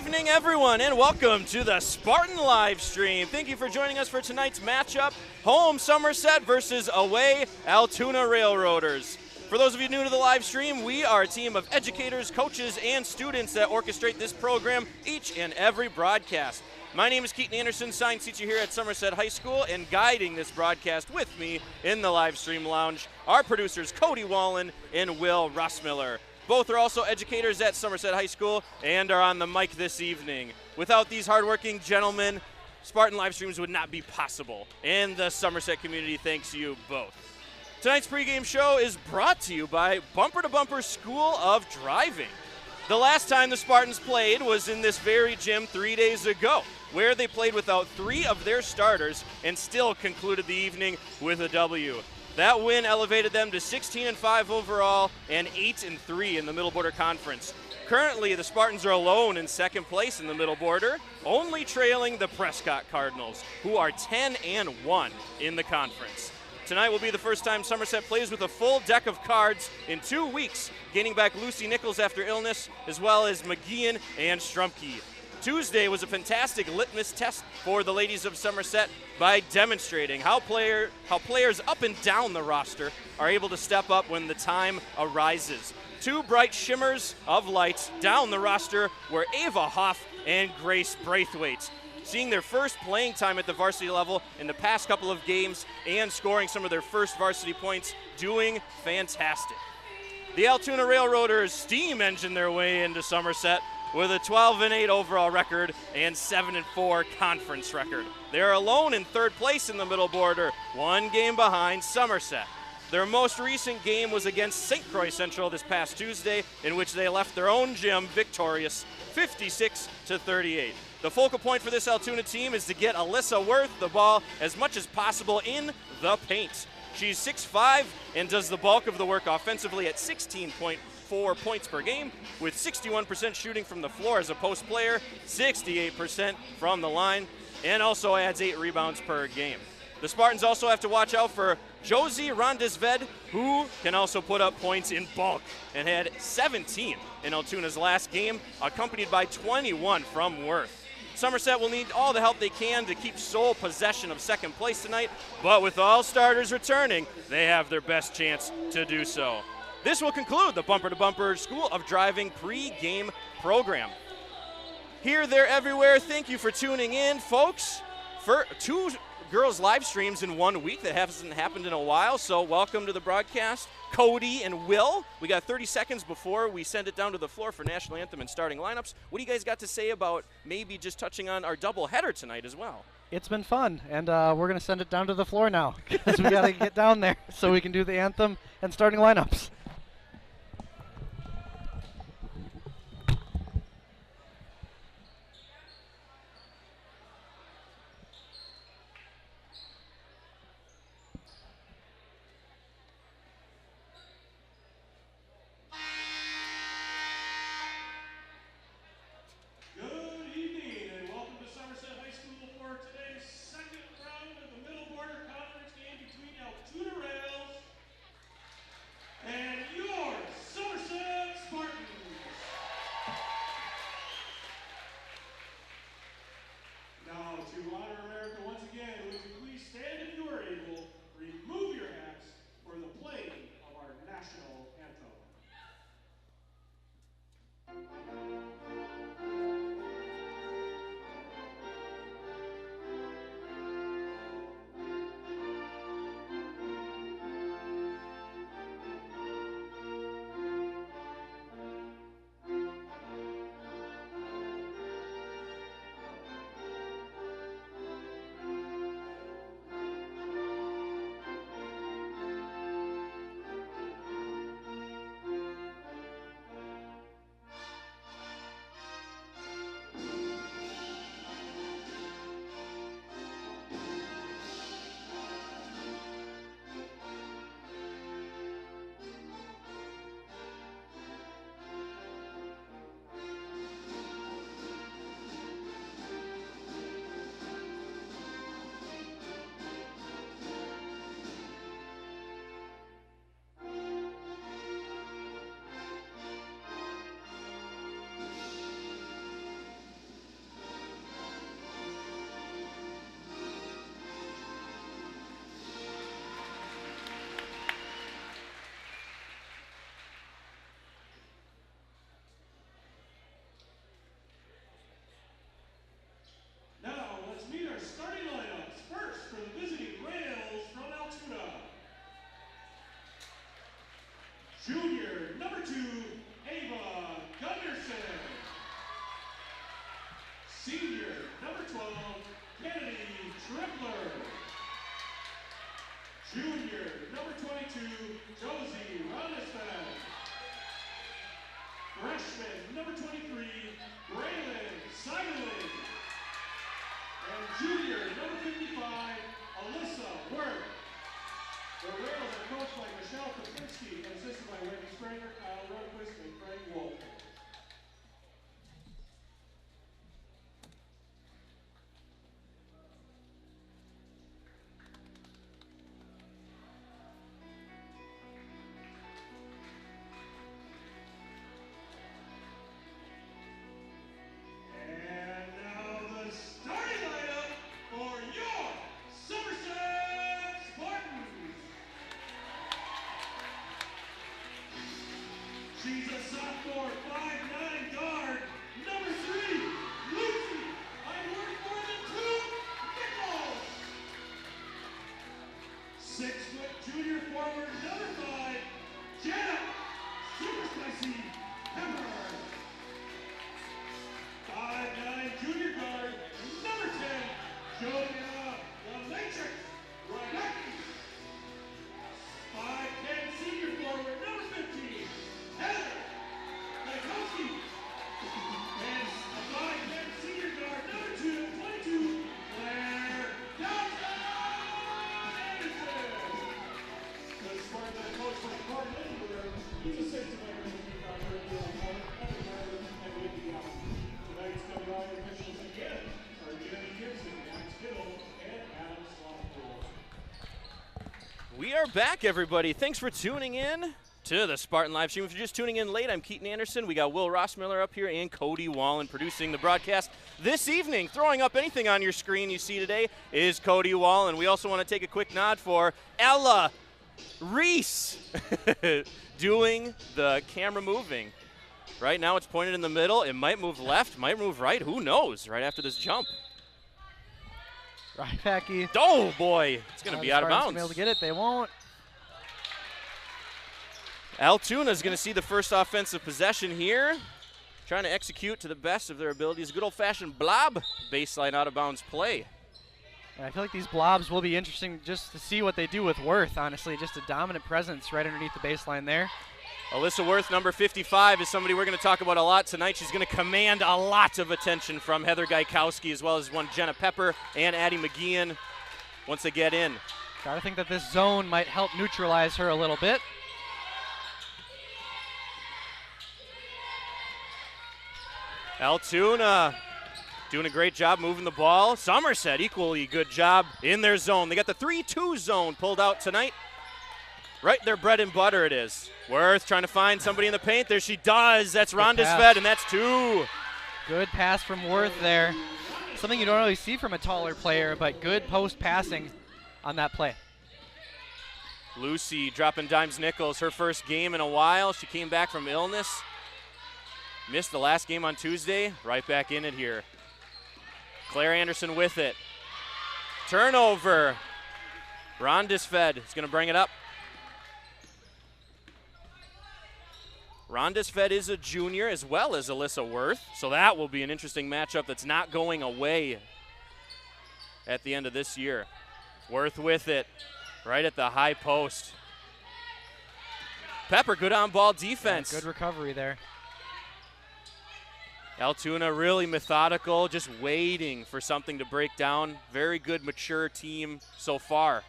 evening, everyone, and welcome to the Spartan live stream. Thank you for joining us for tonight's matchup, home Somerset versus away Altoona Railroaders. For those of you new to the live stream, we are a team of educators, coaches, and students that orchestrate this program each and every broadcast. My name is Keaton Anderson, science teacher here at Somerset High School, and guiding this broadcast with me in the live stream lounge, our producers Cody Wallen and Will Russmiller. Both are also educators at Somerset High School and are on the mic this evening. Without these hardworking gentlemen, Spartan live streams would not be possible, and the Somerset community thanks you both. Tonight's pregame show is brought to you by Bumper to Bumper School of Driving. The last time the Spartans played was in this very gym 3 days ago, where they played without 3 of their starters and still concluded the evening with a W. That win elevated them to 16-5 overall and 8-3 in the Middle Border Conference. Currently, the Spartans are alone in second place in the Middle Border, only trailing the Prescott Cardinals, who are 10-1 in the conference. Tonight will be the first time Somerset plays with a full deck of cards in 2 weeks, gaining back Lucy Nichols after illness, as well as McGeehan and Strumpke. Tuesday was a fantastic litmus test for the ladies of Somerset by demonstrating how players up and down the roster are able to step up when the time arises. 2 bright shimmers of light down the roster were Ava Hoff and Grace Braithwaite, seeing their first playing time at the varsity level in the past couple of games and scoring some of their first varsity points, doing fantastic. The Altoona Railroaders steam engine their way into Somerset with a 12-8 overall record and 7-4 conference record. They are alone in third place in the Middle Border, 1 game behind Somerset. Their most recent game was against St. Croix Central this past Tuesday, in which they left their own gym victorious 56-38. The focal point for this Altoona team is to get Alyssa Worth the ball as much as possible in the paint. She's 6'5" and does the bulk of the work offensively at 16.4 points per game, with 61% shooting from the floor as a post player, 68% from the line, and also adds 8 rebounds per game. The Spartans also have to watch out for Josie Rondesved, who can also put up points in bulk and had 17 in Altoona's last game, accompanied by 21 from Worth. Somerset will need all the help they can to keep sole possession of second place tonight, but with all starters returning, they have their best chance to do so. This will conclude the Bumper to Bumper School of Driving pre-game program. Here, there, everywhere, thank you for tuning in, folks. For 2 girls live streams in 1 week, that hasn't happened in a while, so welcome to the broadcast. Cody and Will, we got 30 seconds before we send it down to the floor for national anthem and starting lineups. What do you guys got to say about maybe just touching on our doubleheader tonight as well? It's been fun, and we're going to send it down to the floor now because we got to get down there so we can do the anthem and starting lineups. And Junior number 2, Ava Gunderson. Senior number 12, Kennedy Tripler. Junior number 22, Josie Ronestad. Freshman number 23, Braylon Seiderling. And junior number 55, Alyssa Worth. The Rails are coached by Michelle Kopinski and assisted by Wendy Spranger, Kyle Rodquist, and Craig Wolf. She's a sophomore, 5'9" guard, number 3, Lucy. I work more than 2 Nichols. 6-foot junior forward, number 5, Jenna, super spicy Pepper. 5'9" junior guard, number 10, Joanna the Matrix Radecki. 5'10" senior forward, number 15, Heather Tchaikovsky. And a 5'10" senior guard, number 22, Claire Johnson. The Spartan that coached by Carter Lindbergh, he's assisted by Richard Dr. and Whitney Allen. Tonight's WI officials again are Jeremy Gibson, Max Kittle, and Adam Slothpool. We are back, everybody. Thanks for tuning in to the Spartan live stream. If you're just tuning in late, I'm Keaton Anderson. We got Will Rossmiller up here and Cody Wallen producing the broadcast this evening. Throwing up anything on your screen you see today is Cody Wallen. We also want to take a quick nod for Ella Reese doing the camera moving. Right now it's pointed in the middle. It might move left, might move right. Who knows right after this jump. Rybacky. Oh, boy. It's going to be out of bounds. Be able to get it. They won't. Altoona is going to see the first offensive possession here. Trying to execute to the best of their abilities. Good old-fashioned blob baseline out-of-bounds play. And I feel like these blobs will be interesting just to see what they do with Worth, honestly. Just a dominant presence right underneath the baseline there. Alyssa Worth, number 55, is somebody we're going to talk about a lot tonight. She's going to command a lot of attention from Heather Gaikowski, as well as one Jenna Pepper and Addie McGeehan once they get in. Gotta think that this zone might help neutralize her a little bit. Altoona doing a great job moving the ball. Somerset, equally good job in their zone. They got the 3-2 zone pulled out tonight. Right, their bread and butter it is. Worth trying to find somebody in the paint. There she does. That's Rhonda Sved, and that's 2. Good pass from Worth there. Something you don't really see from a taller player, but good post passing on that play. Lucy dropping dimes nickels, her first game in a while. She came back from illness. Missed the last game on Tuesday. Right back in it here. Claire Anderson with it. Turnover. Rhonda Sved is going to bring it up. Rhonda Sved is a junior as well as Alyssa Worth, so that will be an interesting matchup that's not going away at the end of this year. Worth with it, right at the high post. Pepper, good on-ball defense. Yeah, good recovery there. Altoona really methodical, just waiting for something to break down. Very good, mature team so far.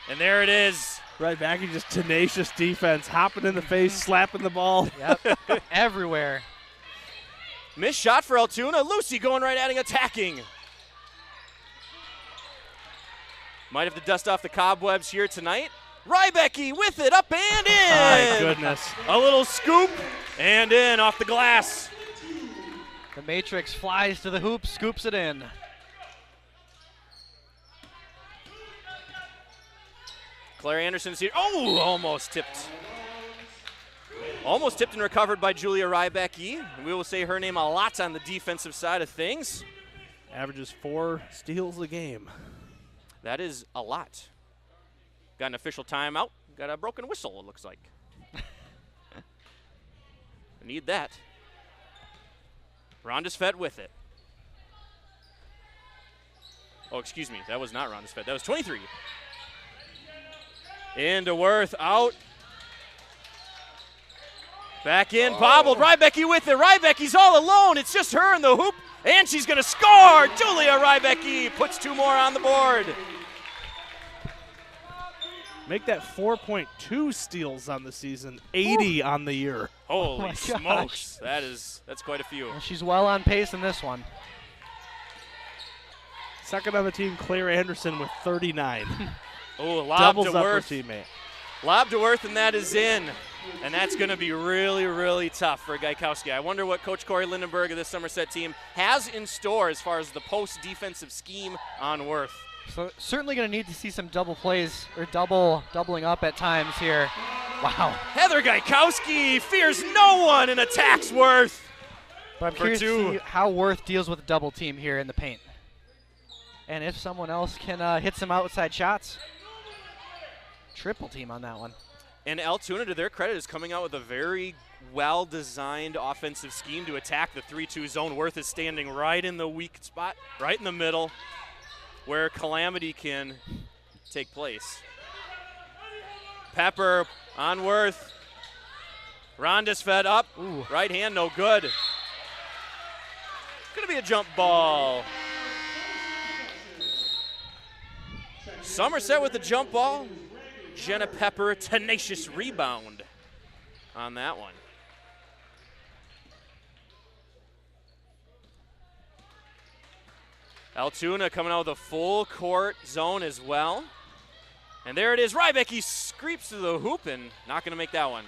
And there it is. Right back, just tenacious defense, hopping in the face, slapping the ball. Yep, everywhere. Missed shot for Altoona. Lucy going right at it, attacking. Might have to dust off the cobwebs here tonight. Rybecky with it, up and in. My goodness. A little scoop and in off the glass. The Matrix flies to the hoop, scoops it in. Claire Anderson's here. Oh, almost tipped. Almost tipped and recovered by Julia Rybecky. We will say her name a lot on the defensive side of things. Averages 4 steals a game. That is a lot. Got an official timeout got a broken whistle, it looks like. I need that. Rondesfed with it. Oh, excuse me. That was not Rondesfed. That was 23. Into Worth. Out. Back in. Bobbled. Rybecki with it. Rybecki's all alone. It's just her in the hoop. And she's going to score. Julia Rybecki puts 2 more on the board. Make that 4.2 steals on the season, 80 on the year. Holy smokes. That's quite a few. Well, she's well on pace in this one. Second on the team, Claire Anderson with 39. Oh, lob Doubles to up her Worth. teammate. Lob to Worth, and that is in. And that's going to be really, really tough for Gaikowski. I wonder what Coach Corey Lindenberg of this Somerset team has in store as far as the post-defensive scheme on Worth. So certainly going to need to see some double plays or doubling up at times here. Wow. Heather Gaikowski fears no one and attacks Worth. But I'm For curious 2. to see how Worth deals with a double team here in the paint. And if someone else can hit some outside shots. Triple team on that one. And Altoona, to their credit, is coming out with a very well-designed offensive scheme to attack the 3-2 zone. Worth is standing right in the weak spot, right in the middle, where calamity can take place. Pepper on Worth. Rondesfed up. Ooh. Right hand, no good. Gonna be a jump ball. Somerset with the jump ball. Jenna Pepper, tenacious rebound on that one. Altoona coming out with a full court zone as well. And there it is. Rybecki screeps to the hoop and not going to make that one.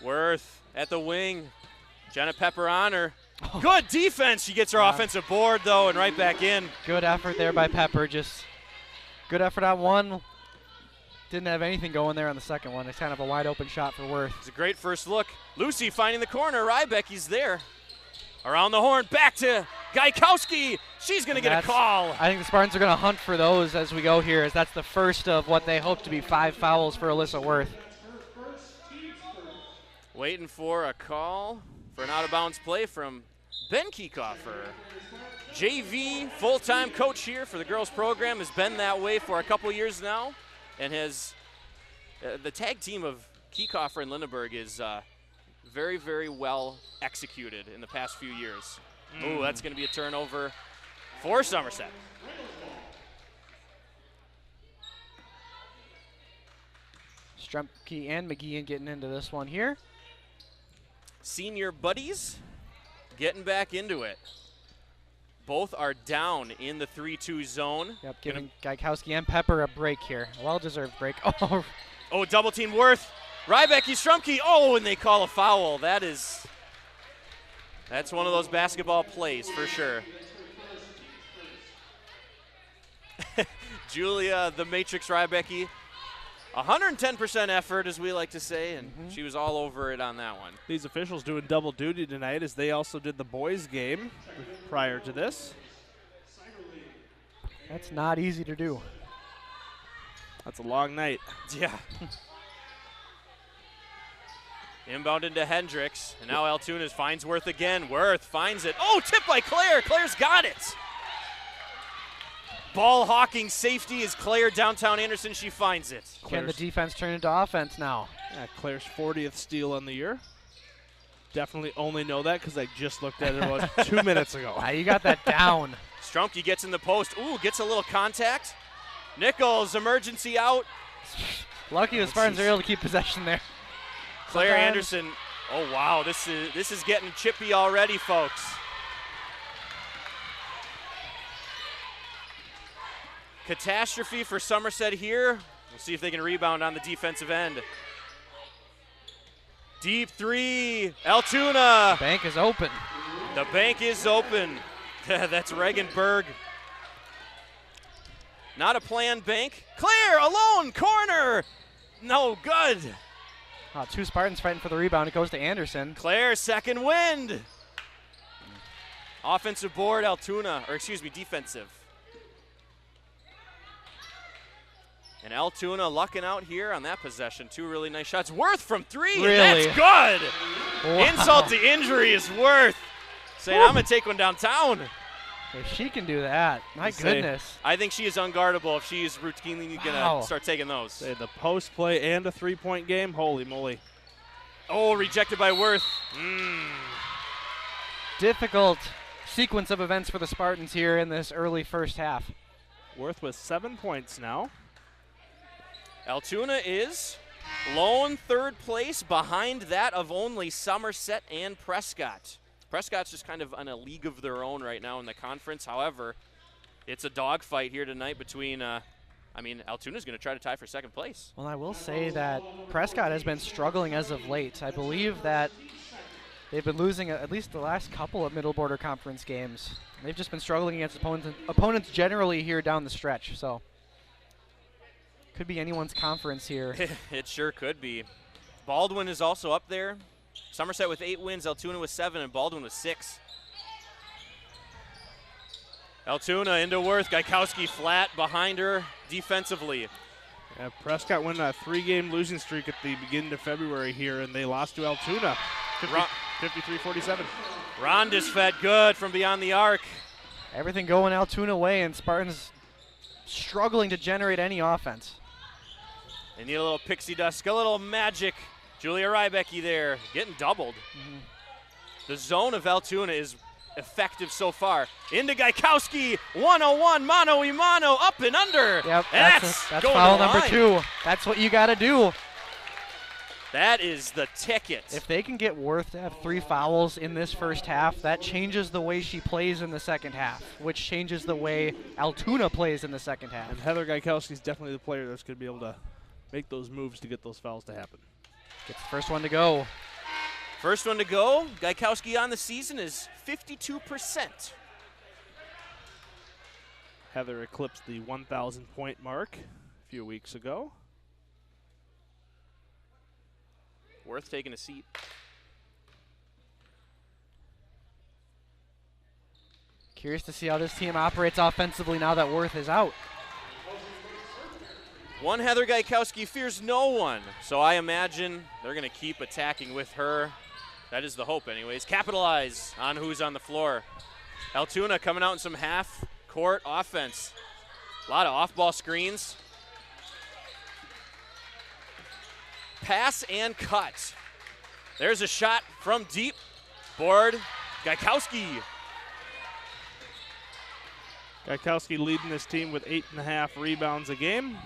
Worth at the wing. Jenna Pepper on her. Good defense. She gets her offensive board, though, and right back in. Good effort there by Pepper. Just good effort on one. Didn't have anything going there on the second one. It's kind of a wide open shot for Worth. It's a great first look. Lucy finding the corner. Rybecki's there. Around the horn. Back to Gaikowski. She's going to get a call. I think the Spartans are going to hunt for those as we go here, as that's the first of what they hope to be 5 fouls for Alyssa Worth. Waiting for a call for an out-of-bounds play from Ben Kiekhofer. JV, full-time coach here for the girls program, has been that way for a couple years now, and has the tag team of Kiekhofer and Lindenberg is very, very well executed in the past few years. Ooh, that's going to be a turnover for Somerset. Strumpke and McGeehan getting into this one here. Senior buddies getting back into it. Both are down in the 3-2 zone. Yep, giving Gaikowski and Pepper a break here. A well-deserved break. Oh, double team Worth. Rybecki, Strumpke. Oh, and they call a foul. That's one of those basketball plays for sure. Julia, the Matrix Rybecki. 110% effort, as we like to say, and she was all over it on that one. These officials doing double duty tonight as they also did the boys' game prior to this. That's not easy to do. That's a long night. Yeah. Inbound into Hendricks, and now Altoona finds Worth again. Worth finds it. Oh, tip by Claire. Claire's got it. Ball hawking safety is Claire downtown Anderson. She finds it. Can the defense turn into offense now? Yeah, Claire's 40th steal on the year. Definitely only know that because I just looked at it about 2 minutes ago. You got that down. Strumpke gets in the post. Ooh, gets a little contact. Nichols, emergency out. Lucky the Spartans are able to keep possession there. Claire Anderson. Oh, wow. This is getting chippy already, folks. Catastrophe for Somerset here. We'll see if they can rebound on the defensive end. Deep three. Altoona. The bank is open. The bank is open. That's Reagan Berg. Not a planned bank. Claire alone. Corner. No good. 2 Spartans fighting for the rebound. It goes to Anderson. Claire, second wind. Offensive board, Altoona, or excuse me, defensive. And Altoona lucking out here on that possession. 2 really nice shots. Worth from 3, Really? and that's good. Wow. Insult to injury is Worth saying, I'm going to take one downtown. If she can do that, my goodness. I think she is unguardable if she is routinely going to start taking those. Say the post play and a 3-point game. Holy moly. Oh, rejected by Worth. Difficult sequence of events for the Spartans here in this early first half. Worth with 7 points now. Altoona is lone 3rd place behind that of only Somerset and Prescott. Prescott's just kind of on a league of their own right now in the conference. However, it's a dogfight here tonight between, Altoona's going to try to tie for 2nd place. Well, I will say that Prescott has been struggling as of late. I believe that they've been losing at least the last couple of middle border conference games. They've just been struggling against opponents generally here down the stretch. So could be anyone's conference here. It sure could be. Baldwin is also up there. Somerset with 8 wins, Altoona with 7, and Baldwin with 6. Altoona into Worth. Gaikowski flat behind her defensively. Yeah, Prescott went a 3-game losing streak at the beginning of February here, and they lost to Altoona, 53-47. Ronda's fed good from beyond the arc. Everything going Altoona way, and Spartans struggling to generate any offense. They need a little pixie dust, a little magic. Julia Rybecki there, getting doubled. The zone of Altoona is effective so far. Into Gaikowski, 101, mano-a-mano, up and under. Yep, and that's going foul to the number line. 2. That's what you got to do. That is the ticket. If they can get Worth to have 3 fouls in this first half, that changes the way she plays in the second half, which changes the way Altoona plays in the second half. And Heather Gaikowski is definitely the player that's going to be able to make those moves to get those fouls to happen. Gets the first one to go. First one to go. Gaikowski on the season is 52%. Heather eclipsed the 1,000-point mark a few weeks ago. Worth taking a seat. Curious to see how this team operates offensively now that Worth is out. One Heather Gaikowski fears no one, so I imagine they're going to keep attacking with her. That is the hope anyways. Capitalize on who's on the floor. Altoona coming out in some half-court offense. A lot of off-ball screens. Pass and cut. There's a shot from deep. Board, Gaikowski. Gaikowski leading this team with 8.5 rebounds a game.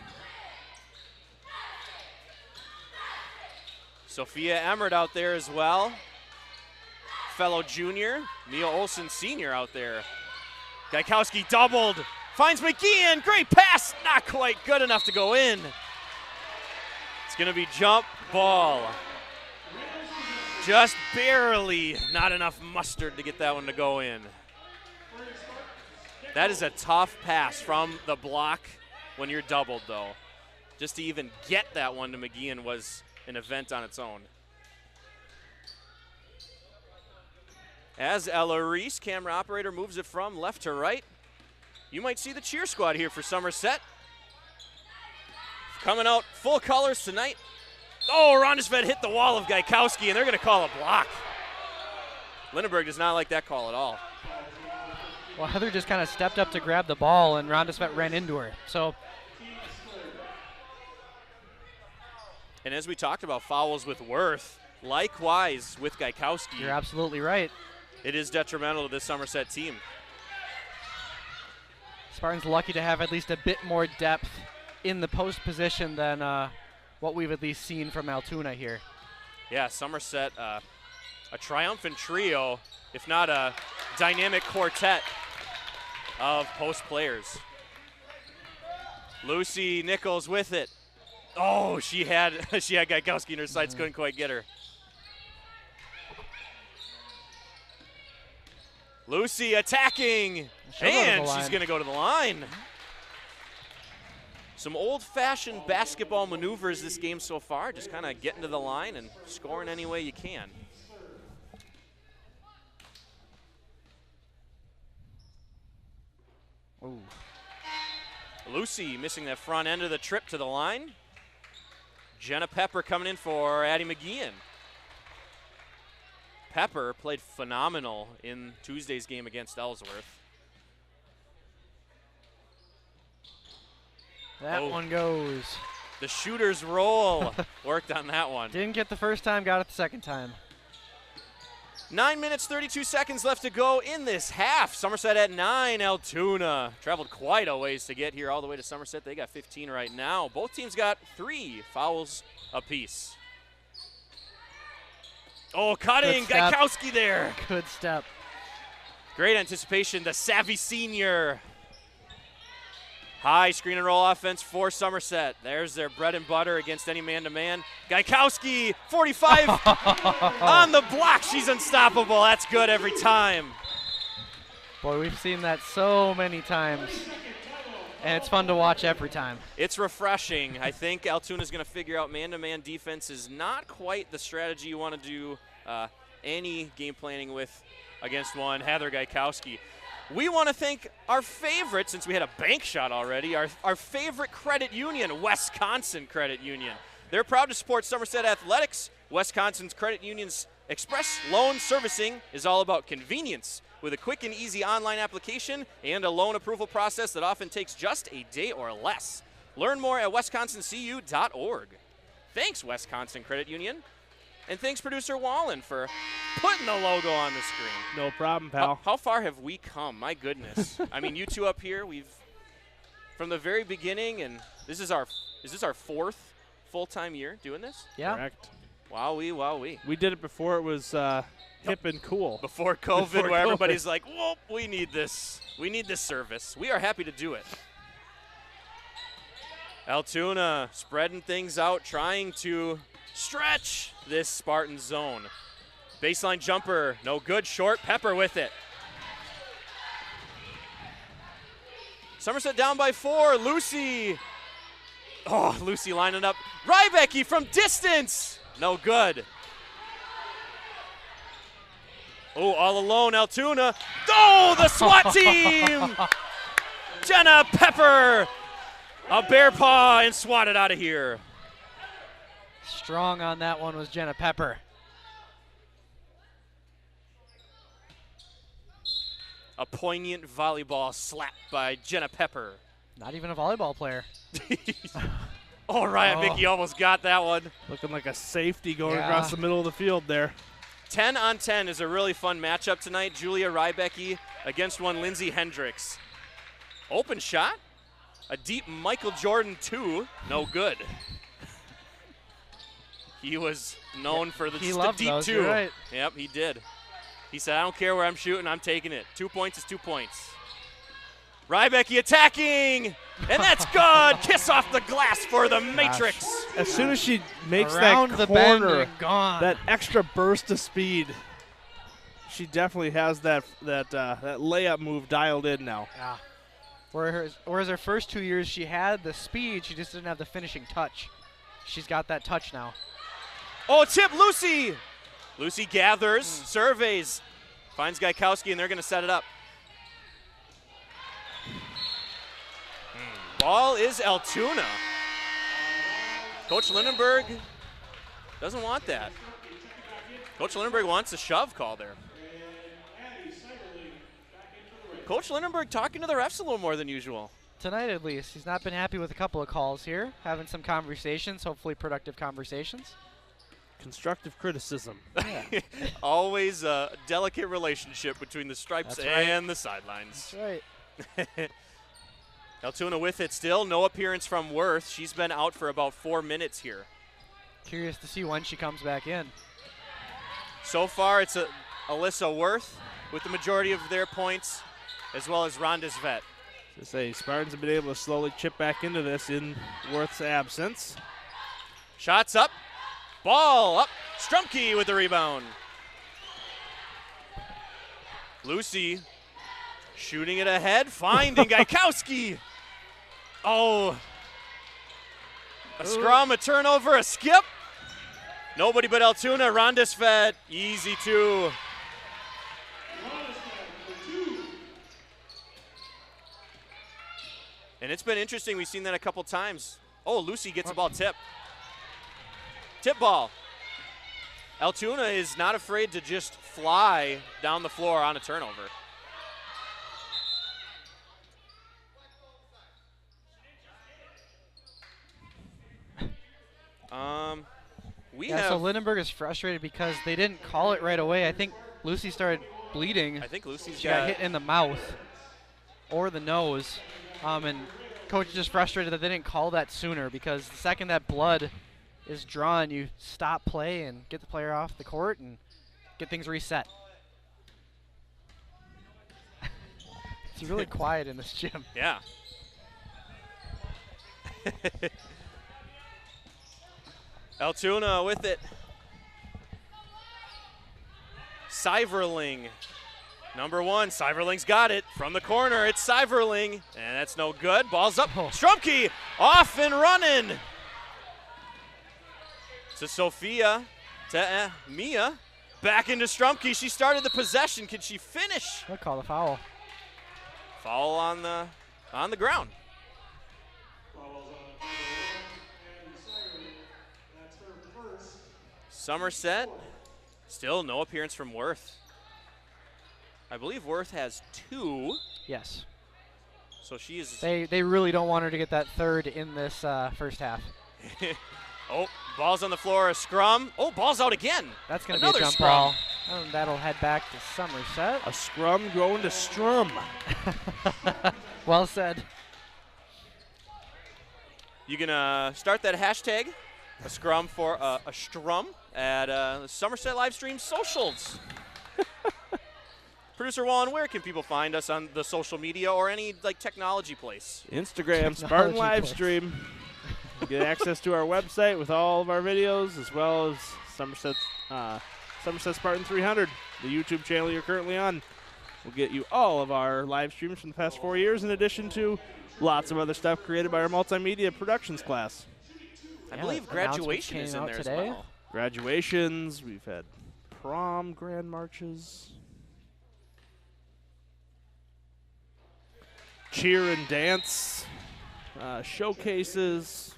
Sophia Emmert out there as well. Fellow junior, Mia Olsen senior out there. Gaikowski doubled, finds McGeehan, great pass, not quite good enough to go in. It's gonna be jump ball. Just barely, not enough mustard to get that one to go in. That is a tough pass from the block when you're doubled though. Just to even get that one to McGeehan was an event on its own. As Ella Reese, camera operator, moves it from left to right, you might see the cheer squad here for Somerset. Coming out full colors tonight. Oh, Rondesved hit the wall of Gaikowski, and they're going to call a block. Lindenberg does not like that call at all. Well, Heather just kind of stepped up to grab the ball, and Rondesved ran into her. So. And as we talked about fouls with Worth, likewise with Gaikowski. You're absolutely right. It is detrimental to this Somerset team. Spartans lucky to have at least a bit more depth in the post position than what we've at least seen from Altoona here. Yeah, Somerset, a triumphant trio, if not a dynamic quartet of post players. Lucy Nichols with it. Oh, she had Gaikowski in her sights, couldn't quite get her. Lucy attacking, and she's going to go to the line. Some old-fashioned basketball maneuvers this game so far, just kind of getting to the line and scoring any way you can. Ooh. Lucy missing that front end of the trip to the line. Jenna Pepper coming in for Addie McGeehan. Pepper played phenomenal in Tuesday's game against Ellsworth. That one goes. The shooter's roll worked on that one. Didn't get the first time, got it the second time. 9 minutes, 32 seconds left to go in this half. Somerset at 9, Altoona. Traveled quite a ways to get here all the way to Somerset. They got 15 right now. Both teams got 3 fouls apiece. Oh, cutting, Gaikowski there. Good step. Great anticipation, the savvy senior. High screen and roll offense for Somerset. There's their bread and butter against any man-to-man. Gaikowski, 45 on the block. She's unstoppable. That's good every time. Boy, we've seen that so many times, and it's fun to watch every time. It's refreshing. I think Altoona's going to figure out man-to-man defense is not quite the strategy you want to do any game planning with against one Heather Gaikowski. We want to thank our favorite, since we had a bank shot already, our favorite credit union, Wisconsin Credit Union. They're proud to support Somerset Athletics. Wisconsin's Credit Union's Express Loan Servicing is all about convenience, with a quick and easy online application and a loan approval process that often takes just a day or less. Learn more at wisconsincu.org. Thanks, Wisconsin Credit Union. And thanks, producer Wallen, for putting the logo on the screen. No problem, pal. How far have we come? My goodness. I mean, you two up here, we've, from the very beginning, and is this our 4th full-time year doing this? Yeah. Correct. Wowee, wowee. We did it before it was hip and cool. Before COVID, where everybody's like, whoop, we need this. We need this service. We are happy to do it. Altoona spreading things out, trying to stretch this Spartan zone. Baseline jumper, no good, short, Pepper with it. Somerset down by 4, Lucy. Oh, Lucy lining up. Rybecky from distance, no good. Oh, all alone, Altoona. Oh, the SWAT team! Jenna Pepper, a bear paw and swatted out of here. Strong on that one was Jenna Pepper. A poignant volleyball slap by Jenna Pepper. Not even a volleyball player. All right, Vicky almost got that one. Looking like a safety going across the middle of the field there. 10 on 10 is a really fun matchup tonight. Julia Rybecky against one Lindsay Hendricks. Open shot. A deep Michael Jordan 2. No good. He was known for the deep those, 2. you're right. Yep, he did. He said, I don't care where I'm shooting, I'm taking it. 2 points is 2 points. Rybecky attacking, and that's good. Kiss off the glass for the Matrix. As soon as she makes Around that the bend corner, and gone. that extra burst of speed, she definitely has that layup move dialed in now. Yeah. Whereas her first 2 years, she had the speed, she just didn't have the finishing touch. She's got that touch now. Oh, tip, Lucy. Lucy gathers, surveys, finds Gaikowski, and they're going to set it up. Ball is Altoona. Coach Lindenberg doesn't want that. Coach Lindenberg wants a shove call there. Coach Lindenberg talking to the refs a little more than usual. Tonight, at least. He's not been happy with a couple of calls here. Having some conversations, hopefully productive conversations. Constructive criticism. Yeah. Always a delicate relationship between the stripes and the sidelines. That's right. Altoona with it still. No appearance from Worth. She's been out for about 4 minutes here. Curious to see when she comes back in. So far, it's Alyssa Worth with the majority of their points, as well as Rhonda Zvet. To say, Spartans have been able to slowly chip back into this in Worth's absence. Shots up. Ball up. Strumke with the rebound. Lucy shooting it ahead, finding Gaikowski. Oh. A scrum, a turnover, a skip. Nobody but Altoona. Rhonda Zvet, easy 2. And it's been interesting. We've seen that a couple times. Oh, Lucy gets a ball tip. Tip ball. Altoona is not afraid to just fly down the floor on a turnover. So Lindenberg is frustrated because they didn't call it right away. I think Lucy started bleeding. I think Lucy's got hit in the mouth or the nose. And coach is just frustrated that they didn't call that sooner, because the second that blood is drawn, you stop play and get the player off the court and get things reset. It's really quiet in this gym. Yeah. Altoona with it. Seiverling, number 1. Seiverling's got it from the corner. It's Seiverling, and that's no good. Ball's up. Strumke off and running. To Sophia, to Mia. Back into Strumke. She started the possession. Can she finish? They'll call the foul. Foul on the ground. Somerset, still no appearance from Worth. I believe Worth has 2. Yes. So she is. They really don't want her to get that third in this first half. Oh, ball's on the floor, a scrum. Oh, ball's out again. That's going to be a jump scrum. ball. And that'll head back to Somerset. A scrum going to strum. Well said. You gonna start that hashtag, a scrum for a strum at the Somerset live stream socials. Producer Wallen, where can people find us on the social media or any technology place? Instagram, Spartan live stream. You get access to our website with all of our videos, as well as Somerset Spartan 300, the YouTube channel you're currently on. We'll get you all of our live streams from the past 4 years, in addition to lots of other stuff created by our multimedia productions class. I believe graduation is in there today. as well. Graduations, we've had prom grand marches, cheer and dance, showcases,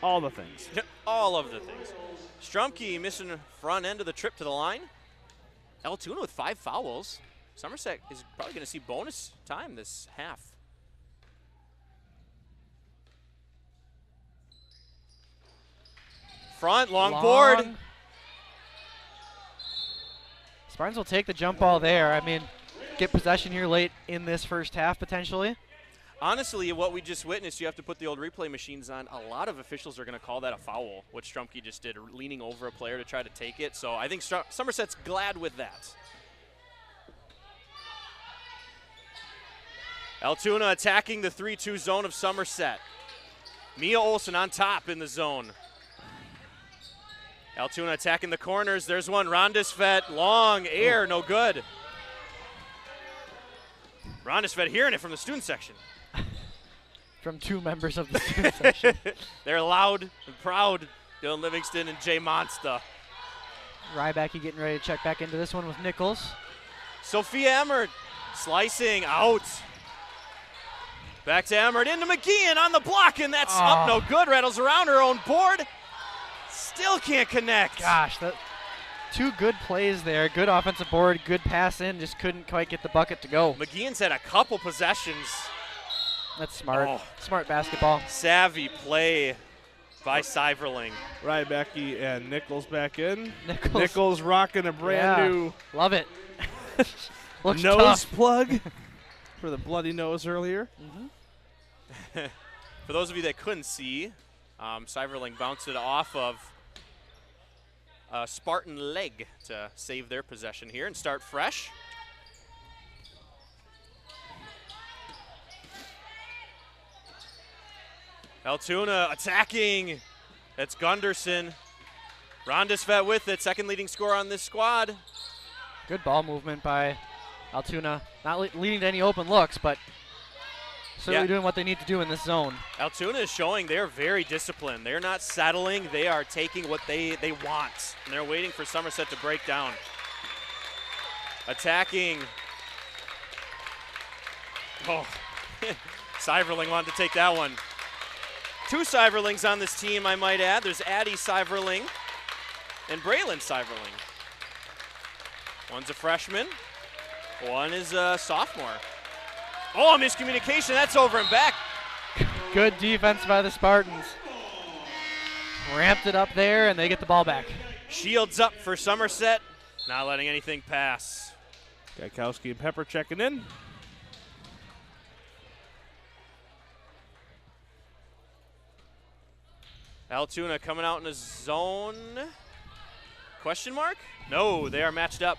all the things. All of the things. Strumke missing front end of the trip to the line. Altoona with 5 fouls. Somerset is probably going to see bonus time this half. Front, long board. Spartans will take the jump ball there. I mean, get possession here late in this first half potentially. Honestly, what we just witnessed, you have to put the old replay machines on. A lot of officials are going to call that a foul, what Strumke just did, leaning over a player to try to take it. So I think Somerset's glad with that. Altoona attacking the 3-2 zone of Somerset. Mia Olsen on top in the zone. Altoona attacking the corners. There's one. Rondesvet, long air, no good. Rondesvet hearing it from the student section. From 2 members of the student section. They're loud and proud. Dylan Livingston and Jay Monsta. Rybacky getting ready to check back into this one with Nichols. Sophia Emmert slicing out. Back to Emmert into McGeehan on the block, and that's up no good. Rattles around her own board. Still can't connect. Gosh, 2 good plays there. Good offensive board, good pass in. Just couldn't quite get the bucket to go. McGeehan's had a couple possessions. That's smart. Smart basketball. Savvy play by Seiverling. Rybacky and Nichols back in. Nichols rocking a brand new. Love it. Looks nose tough. plug for the bloody nose earlier. For those of you that couldn't see, Seiverling bounced it off of a Spartan leg to save their possession here and start fresh. Altoona attacking. It's Gunderson. Rondesvet with it, second leading scorer on this squad. Good ball movement by Altoona. Not leading to any open looks, but certainly doing what they need to do in this zone. Altoona is showing they're very disciplined. They're not settling. They are taking what they want. And they're waiting for Somerset to break down. Attacking. Oh. Seiverling wanted to take that one. 2 Seiverlings on this team, I might add. There's Addie Seiverling and Braylon Seiverling. One's a freshman. One is a sophomore. Oh, miscommunication. That's over and back. Good defense by the Spartans. Ramped it up there, and they get the ball back. Shields up for Somerset. Not letting anything pass. Gaikowski and Pepper checking in. Altoona coming out in a zone. Question mark? No, they are matched up.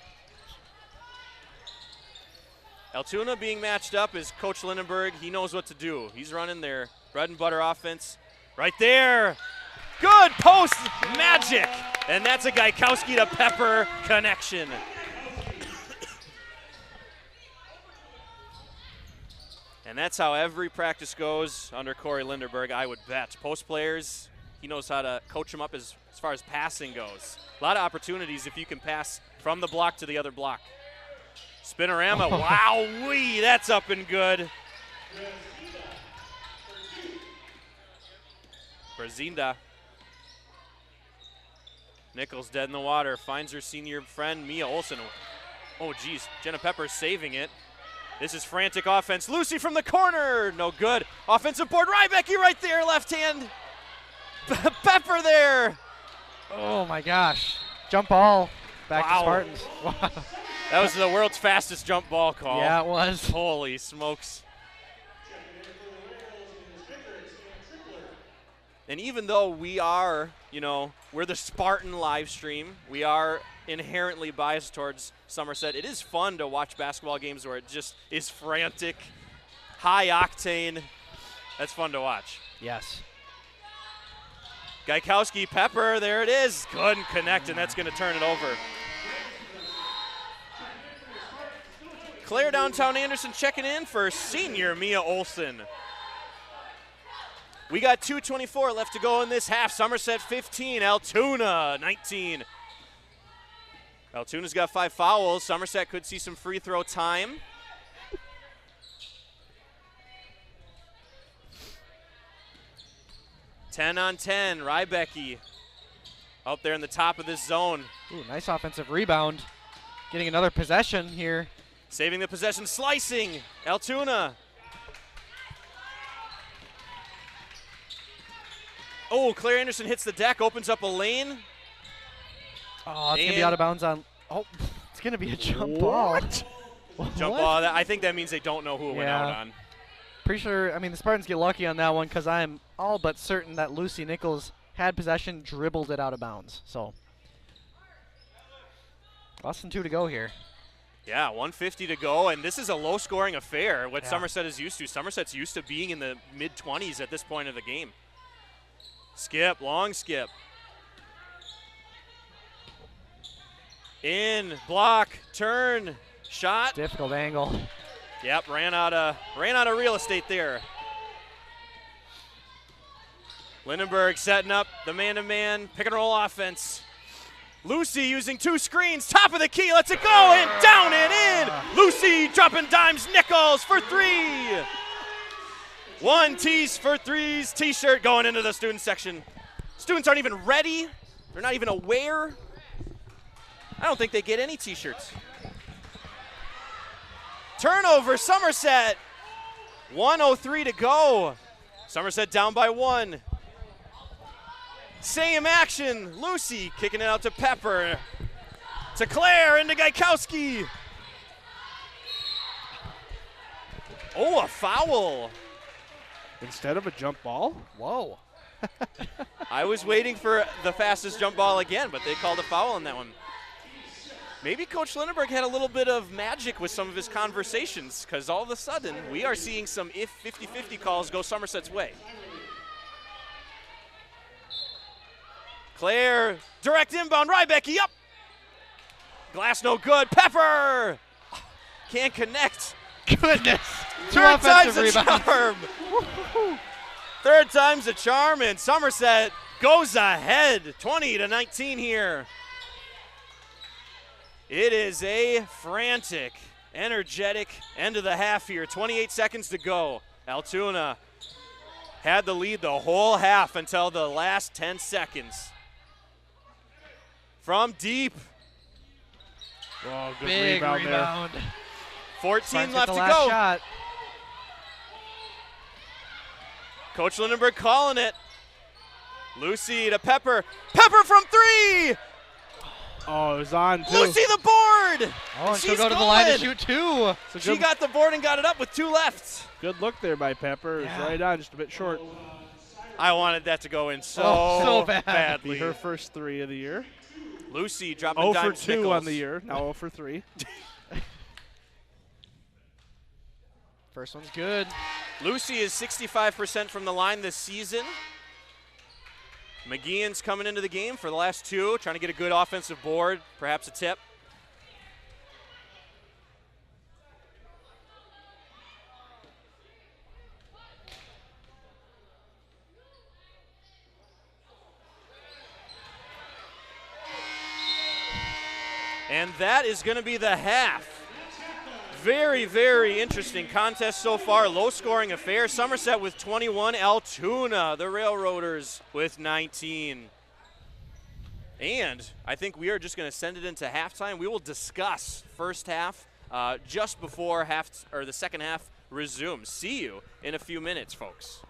Altoona being matched up is Coach Lindenberg. He knows what to do. He's running their bread and butter offense. Right there. Good post magic. And that's a Gaikowski to Pepper connection. And that's how every practice goes under Corey Lindenberg, I would bet. Post players, he knows how to coach them up as far as passing goes. A lot of opportunities if you can pass from the block to the other block. Spinorama, wow-wee, that's up and good. Brazinda. Nichols dead in the water, finds her senior friend, Mia Olsen. Oh, geez, Jenna Pepper saving it. This is frantic offense. Lucy from the corner, no good. Offensive board, Rybecky right there, left hand. Pepper there. Oh my gosh. Jump ball back to Spartans. Wow. That was the world's fastest jump ball call. Yeah, it was. Holy smokes. And even though we are, we're the Spartan live stream, we are inherently biased towards Somerset. It is fun to watch basketball games where it just is frantic, high octane. That's fun to watch. Yes. Gaikowski, Pepper, there it is. Couldn't connect, and that's going to turn it over. Claire Downtown Anderson checking in for senior Mia Olsen. We got 2:24 left to go in this half. Somerset 15, Altoona 19. Altoona's got 5 fouls. Somerset could see some free throw time. Ten on 10, Rybecky out there in the top of this zone. Ooh, nice offensive rebound. Getting another possession here. Saving the possession, slicing, Altoona. Oh, Claire Anderson hits the deck, opens up a lane. Oh, it's going to be out of bounds on. Oh, it's going to be a jump ball. Jump ball, I think that means they don't know who it went out on. Pretty sure, the Spartans get lucky on that one because I'm all but certain that Lucy Nichols had possession, dribbled it out of bounds. So, less than 2 to go here. Yeah, 1:50 to go, and this is a low-scoring affair, what Somerset is used to. Somerset's used to being in the mid-20s at this point of the game. Skip, long skip. In, block, turn, shot. Difficult angle. Yep, ran out of real estate there. Lindenberg setting up the man-to-man pick-and-roll offense. Lucy using 2 screens, top of the key, lets it go, and down and in. Lucy dropping dimes, Nichols for 3. 1 tease for 3s, t-shirt going into the student section. Students aren't even ready. They're not even aware. I don't think they get any t-shirts. Turnover, Somerset. 1:03 to go. Somerset down by 1. Same action. Lucy kicking it out to Pepper. To Claire, into Gaikowski. Oh, a foul. Instead of a jump ball? Whoa. I was waiting for the fastest jump ball again, but they called a foul on that one. Maybe Coach Lindenberg had a little bit of magic with some of his conversations, because all of a sudden we are seeing some if 50-50 calls go Somerset's way. Claire, direct inbound, Rybecky up. Glass no good, Pepper. Can't connect. Goodness. 2 Third time's offensive a rebounds. charm. Third time's a charm, and Somerset goes ahead, 20-19 here. It is a frantic, energetic end of the half here. 28 seconds to go. Altoona had the lead the whole half until the last 10 seconds. From deep. Oh, good Big rebound. 14 Spartans left get to the go. last shot. Coach Lindenberg calling it. Lucy to Pepper. Pepper from 3! Oh, it was on, too. Lucy the board! Oh, and she'll She's go to the line to going. shoot 2. It's a She good, got the board and got it up with 2 left. good look there by Pepper. It was Yeah. right on, just a bit short. I wanted that to go in so bad. badly. Be her first 3 of the year. Lucy dropping 0 for dimes 2 nickels. on the year. Now 0 for 3. First one's good. Lucy is 65% from the line this season. McGeehan's coming into the game for the last 2, trying to get a good offensive board, perhaps a tip. And that is going to be the half. Very, very interesting contest so far. Low-scoring affair. Somerset with 21. Altoona, the Railroaders, with 19. And I think we are just going to send it into halftime. We will discuss first half just before the second half resumes. See you in a few minutes, folks.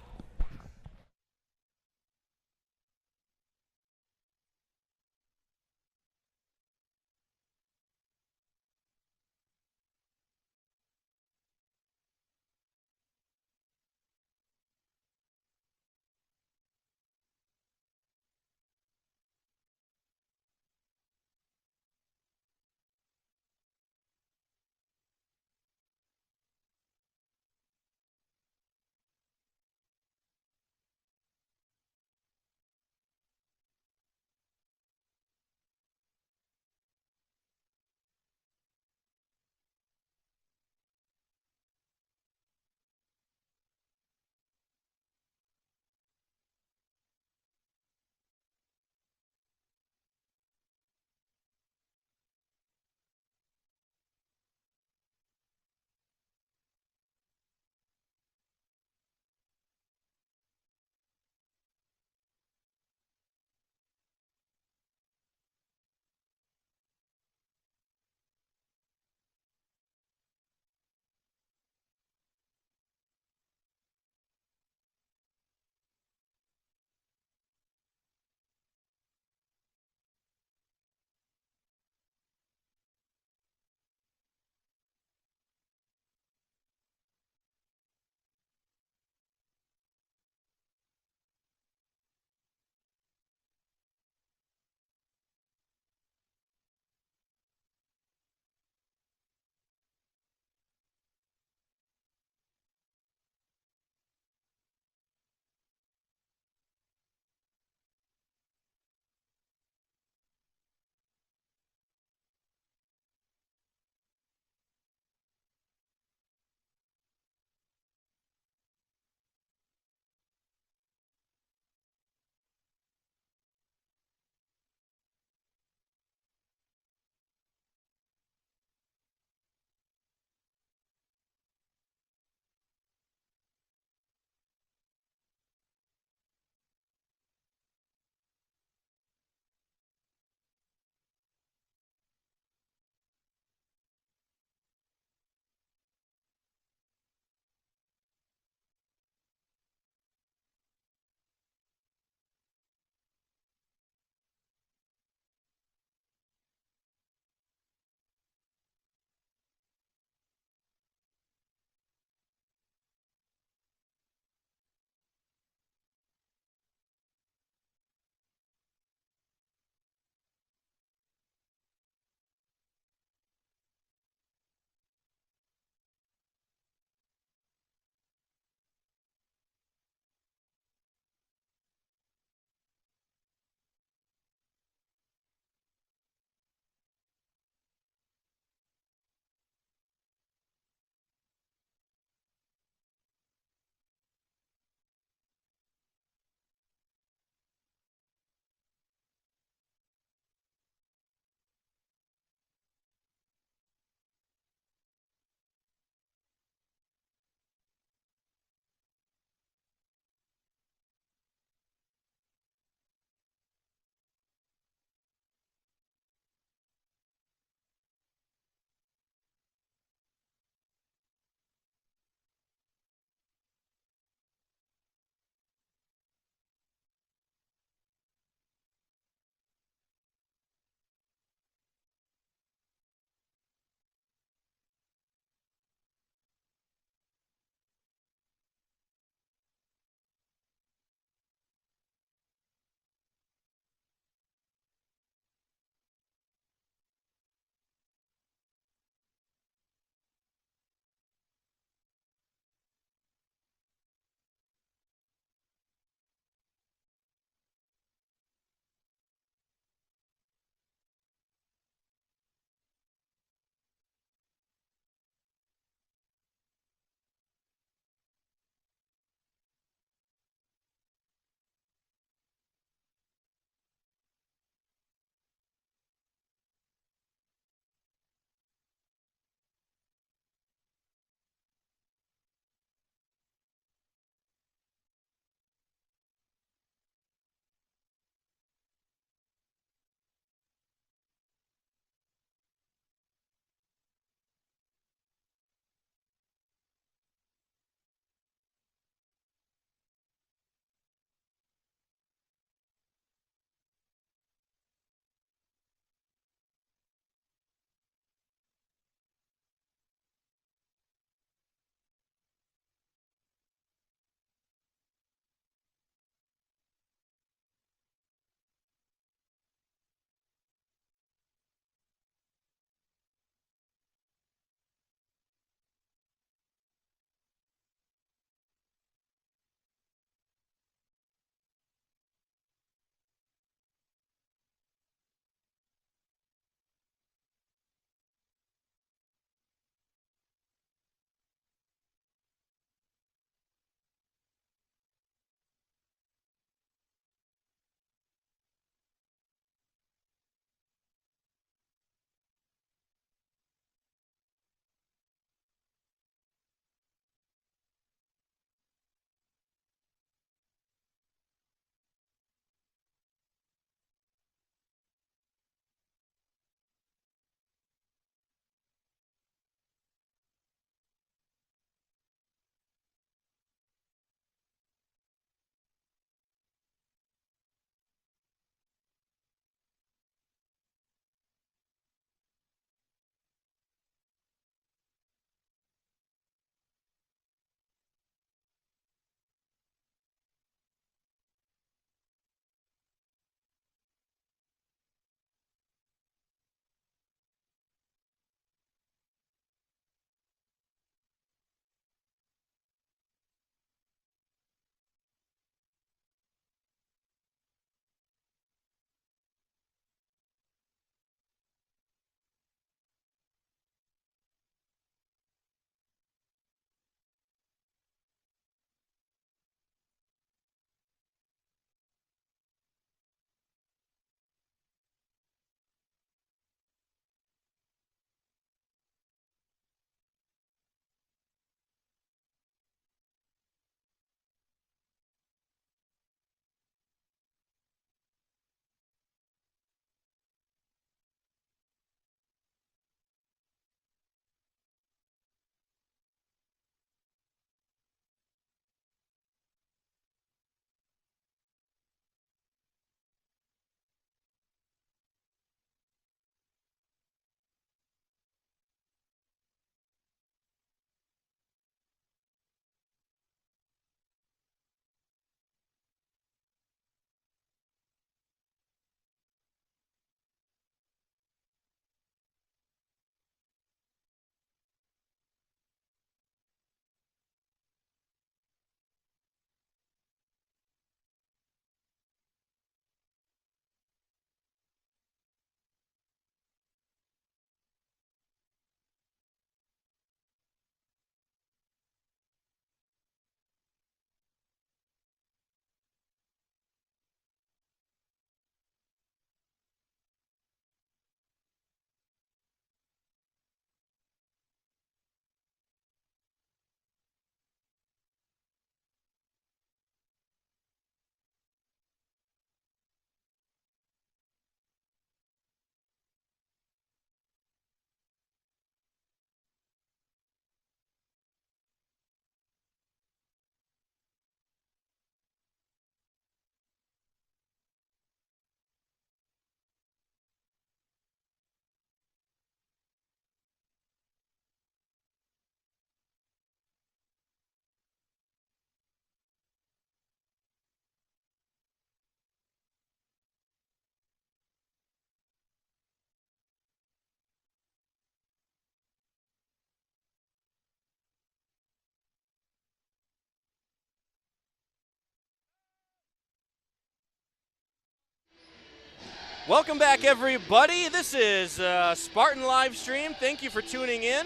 Welcome back, everybody. This is Spartan live stream. Thank you for tuning in.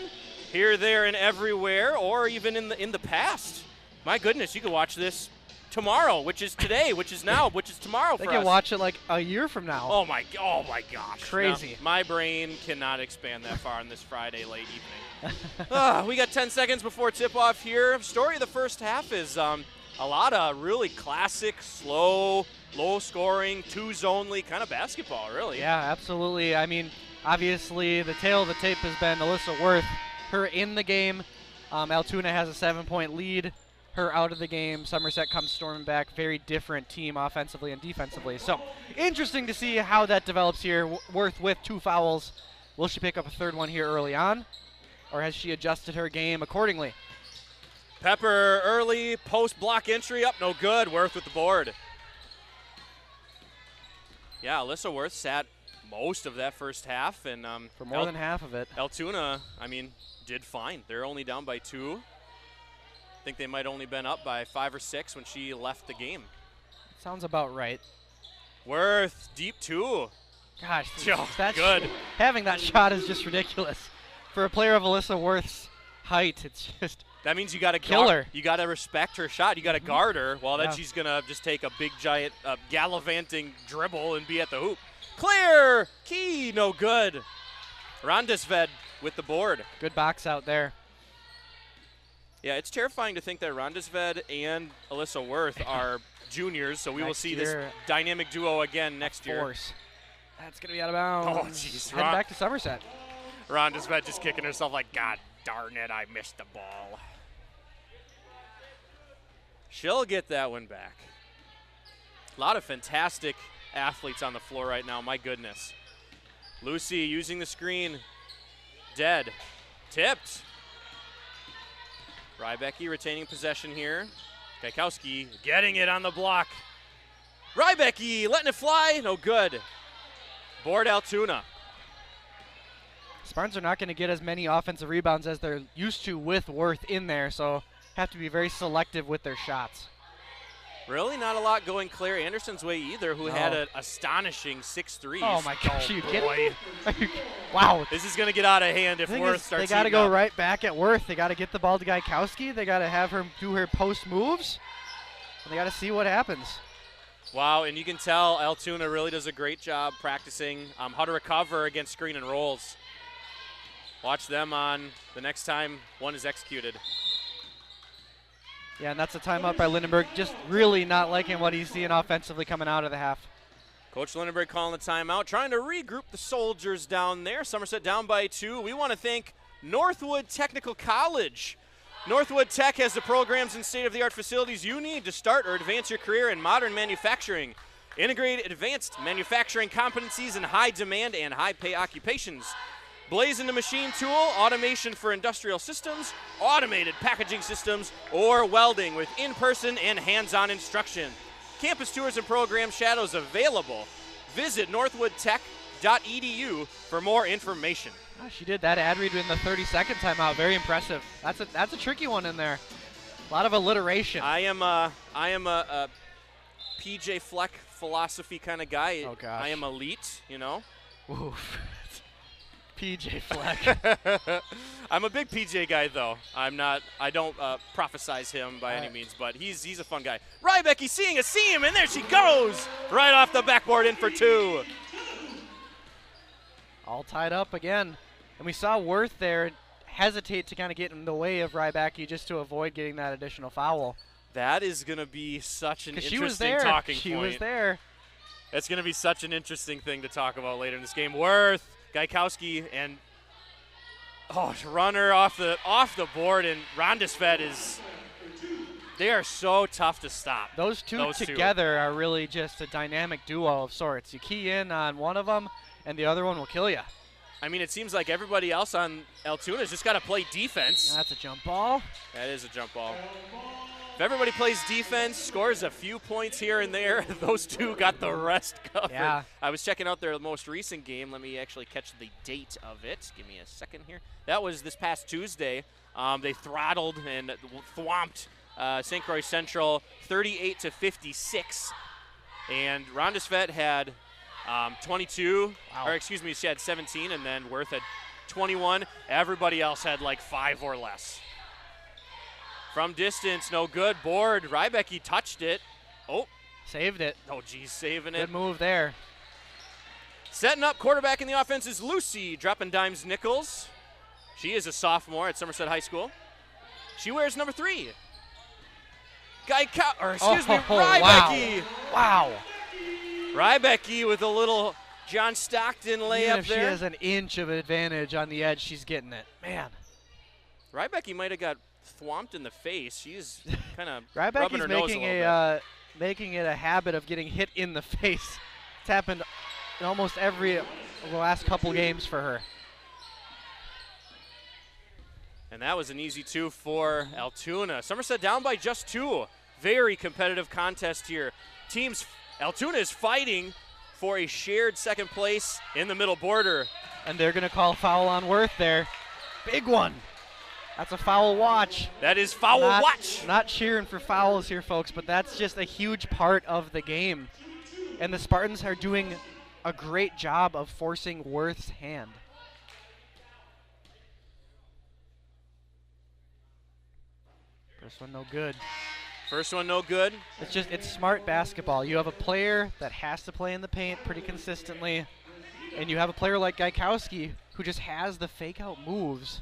Here, there, and everywhere, or even in the past. My goodness, you can watch this tomorrow, which is today, which is now, which is tomorrow for us. They can watch it like a year from now. Oh my gosh. Crazy. No, my brain cannot expand that far on this Friday late evening. We got 10 seconds before tip-off here. Story of the first half is a lot of really classic, slow, low-scoring, twos-only kind of basketball, really. Yeah, absolutely. I mean, obviously, the tail of the tape has been Alyssa Worth. Her in the game, Altoona has a 7-point lead. Her out of the game, Somerset comes storming back. Very different team offensively and defensively. So, interesting to see how that develops here. Worth with 2 fouls. Will she pick up a third one here early on? Or has she adjusted her game accordingly? Pepper early, post-block entry up, no good. Worth with the board. Yeah, Alyssa Worth sat most of that first half. And for more than half of it. Altoona, I mean, did fine. They're only down by 2. I think they might only been up by 5 or 6 when she left the game. Sounds about right. Worth, deep 2. Gosh, that's good. Having that shot is just ridiculous. For a player of Alyssa Worth's height, it's just that means you got to kill her. You got to respect her shot. You got to guard her. Well, then she's gonna just take a big giant gallivanting dribble and be at the hoop. Clear, key, no good. Rondesved with the board. Good box out there. Yeah, it's terrifying to think that Rondesved and Alyssa Worth are juniors, so we will see this dynamic duo again next year. That's going to be out of bounds. Oh, jeez. Head back to Somerset. Rondesved just kicking herself like, God darn it, I missed the ball. She'll get that one back. A lot of fantastic athletes on the floor right now, my goodness. Lucy using the screen. Dead. Tipped. Rybecki retaining possession here. Kajkowski getting it on the block. Rybecki letting it fly. No good. Board Altoona. Spartans are not going to get as many offensive rebounds as they're used to with Worth in there, so have to be very selective with their shots. Really not a lot going Claire Anderson's way either, who had an astonishing 6 threes. Oh my gosh, you kidding me? Wow. This is going to get out of hand if Worth starts. They got to go right back at Worth. They got to get the ball to Kajkowski. They got to have her do her post moves. And they got to see what happens. Wow, and you can tell Altoona really does a great job practicing how to recover against screen and rolls. Watch them on the next time one is executed. Yeah, and that's a timeout by Lindenberg. Just really not liking what he's seeing offensively coming out of the half. Coach Lindenberg calling the timeout, trying to regroup the soldiers down there. Somerset down by 2. We want to thank Northwood Technical College. Northwood Tech has the programs and state-of-the-art facilities you need to start or advance your career in modern manufacturing. Integrate advanced manufacturing competencies in high-demand and high-pay occupations. Blazing the machine tool, automation for industrial systems, automated packaging systems, or welding with in-person and hands-on instruction. Campus tours and program shadows available. Visit northwoodtech.edu for more information. Oh, she did that ad read in the 32nd timeout. Very impressive. That's a tricky one in there. A lot of alliteration. I am a PJ Fleck philosophy kind of guy. Oh gosh. I am elite, you know. Oof. PJ Fleck. I'm a big PJ guy, though. I don't prophesize him by any means, but he's a fun guy. Rybecki seeing a seam, and there she goes! Right off the backboard in for 2. All tied up again. And we saw Worth there hesitate to kind of get in the way of Rybecki just to avoid getting that additional foul. That is going to be such an interesting talking point. She was there. It's going to be such an interesting thing to talk about later in this game. Worth, Kajkowski, and runner off the board, and Rondesved is. They are so tough to stop. Those two together are really just a dynamic duo of sorts. You key in on one of them, and the other one will kill you. I mean, it seems like everybody else on Altoona's just got to play defense. That's a jump ball. That is a jump ball. If everybody plays defense, scores a few points here and there, those two got the rest covered. Yeah. I was checking out their most recent game. Let me actually catch the date of it. Give me a second here. That was this past Tuesday. They throttled and thwomped St. Croix Central 38-56. And Rondesved had 22, Wow. or excuse me, she had 17, and then Worth had 21. Everybody else had like 5 or less. From distance, no good. Board, Rybecki touched it. Oh. Saved it. Oh, geez, saving it. Good move there. Setting up, quarterback in the offense is Lucy, dropping dimes nickels. She is a sophomore at Somerset High School. She wears number 3. Rybecki. Wow. Rybecki with a little John Stockton layup Even if there. she has an inch of advantage on the edge, she's getting it. Man. Rybecki might have got thwomped in the face. She's kind of rubbing Rybecki's her nose a little bit. making it a habit of getting hit in the face. It's happened in almost every of the last couple games for her. And that was an easy 2 for Altoona. Somerset down by just 2. Very competitive contest here. Altoona is fighting for a shared second place in the middle border. And they're going to call foul on Worth there. Big one. That's a foul watch. That is foul watch. Not cheering for fouls here, folks, but that's just a huge part of the game. And the Spartans are doing a great job of forcing Worth's hand. First one no good. First one no good. It's smart basketball. You have a player that has to play in the paint pretty consistently, and you have a player like Gaikowski who just has the fake out moves.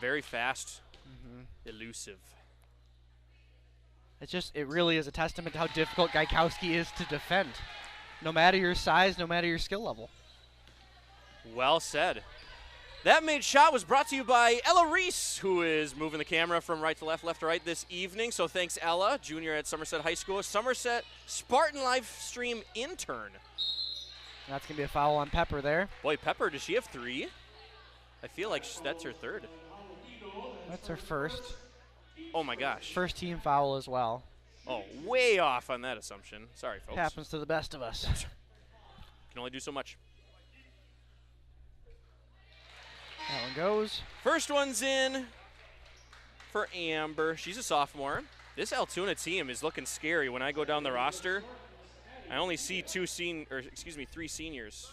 Very fast, elusive. It really is a testament to how difficult Gaikowski is to defend, no matter your size, no matter your skill level. Well said. That made shot was brought to you by Ella Reese, who is moving the camera from right to left to right this evening. So thanks, Ella, junior at Somerset High School, Somerset Spartan live stream intern. That's going to be a foul on Pepper there. Boy, Pepper, does she have 3? I feel like that's her 3rd. That's her first. Oh, my gosh. First team foul as well. Oh, way off on that assumption. Sorry, folks. Happens to the best of us. Can only do so much. That one goes. First one's in for Amber. She's a sophomore. This Altoona team is looking scary. When I go down the roster, I only see 3 seniors.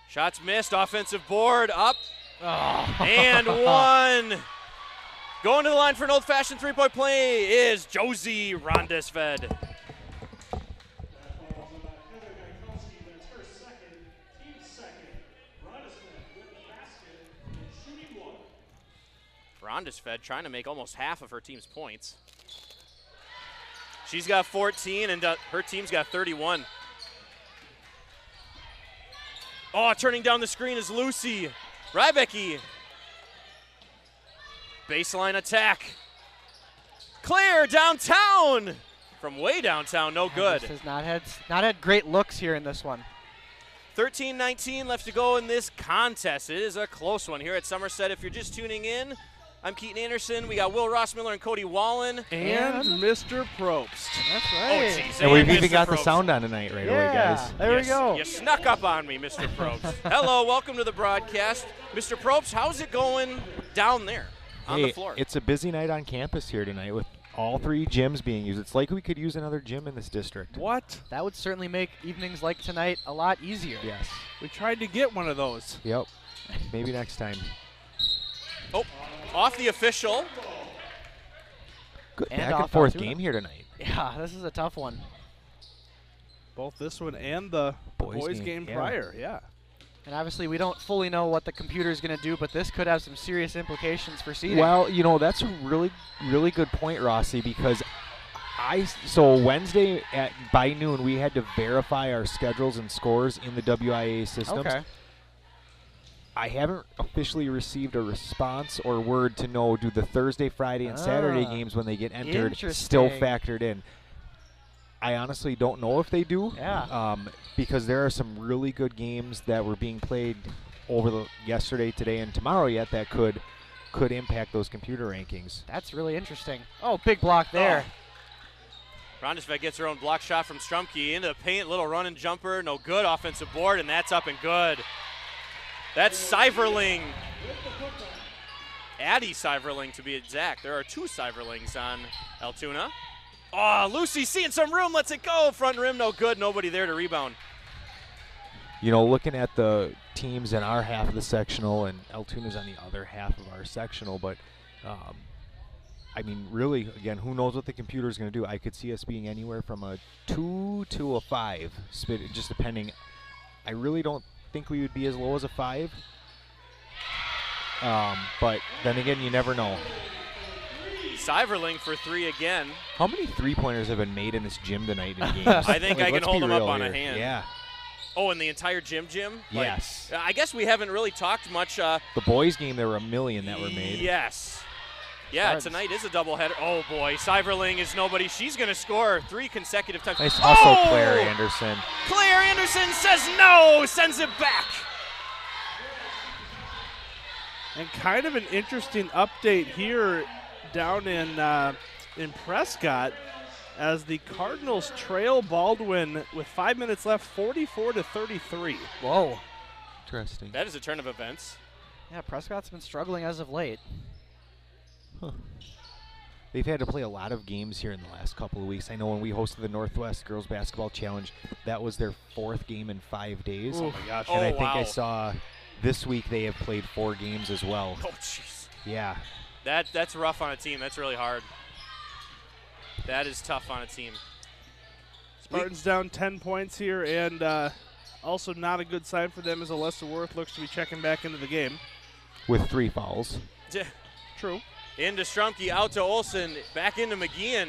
Shots missed. Offensive board up. Oh. And 1. Going to the line for an old-fashioned 3-point play is Josie Rondesved. Rondesved trying to make almost half of her team's points. She's got 14, and her team's got 31. Oh, turning down the screen is Lucy. Rybecki. Baseline attack. Clear downtown. From way downtown, no good. This has not had great looks here in this one. 13-19 left to go in this contest. It is a close one here at Somerset. If you're just tuning in, I'm Keaton Anderson. We got Will Rossmiller and Cody Wallen. And Mr. Probst. That's Oh, right. jeez. And we've Mr. even got the Probst. sound on tonight right away, guys. There we go. You snuck up on me, Mr. Probst. Hello, welcome to the broadcast. Mr. Probst, how's it going down there on the floor? It's a busy night on campus here tonight with all 3 gyms being used. It's like we could use another gym in this district. What? That would certainly make evenings like tonight a lot easier. Yes. We tried to get one of those. Yep. Maybe next time. Oh, off the official. Good And back off and forth Altoona. game here tonight. Yeah, this is a tough one. Both this one and the boys game yeah. prior, yeah. And obviously we don't fully know what the computer is going to do, but this could have some serious implications for seeding. Well, that's a really, really good point, Rossi, because so Wednesday by noon we had to verify our schedules and scores in the WIA systems. Okay. I haven't officially received a response or word to know do the Thursday, Friday, and Saturday games when they get entered still Interesting. factored in. I honestly don't know if they do. Yeah. Because there are some really good games that were being played over yesterday, today, and tomorrow yet that could impact those computer rankings. That's really interesting. Oh, big block there. Rondesved gets her own block shot from Strumke into the paint, little run and jumper, no good, offensive board, and that's up and good. That's Seiverling. Addie Seiverling to be exact. There are 2 Seiverlings on Altoona. Oh, Lucy seeing some room, lets it go. Front rim, no good. Nobody there to rebound. You know, looking at the teams in our half of the sectional, and Altoona's on the other half of our sectional, but I mean, really, again, who knows what the computer's going to do? I could see us being anywhere from a 2 to a 5, just depending. I really don't think we would be as low as a 5. But then again, you never know. Seiverling for 3 again. How many three-pointers have been made in this gym tonight in games? I think I can hold them up on here. a hand. Yeah. Oh, in the entire gym? Yes. I guess we haven't really talked much. The boys' game, there were a million that were made. Yes. Yeah, tonight is a doubleheader. Oh, boy. Seiverling is nobody. She's going to score 3 consecutive times. Nice hustle, Claire Anderson. Claire Anderson says no, sends it back. And kind of an interesting update here down in Prescott as the Cardinals trail Baldwin with 5 minutes left, 44-33. Whoa. Interesting. That is a turn of events. Yeah, Prescott's been struggling as of late. Huh. They've had to play a lot of games here in the last couple of weeks. I know when we hosted the Northwest Girls Basketball Challenge, that was their 4th game in 5 days. Oh, my gosh. And I Oh, think I wow. saw this week they have played 4 games as well. Oh, jeez. Yeah. That's rough on a team. That's really hard. That is tough on a team. Spartans down 10 points here, and also not a good sign for them as Alyssa Worth looks to be checking back into the game. With 3 fouls. True. Into Strumke, out to Olsen, back into McGeehan.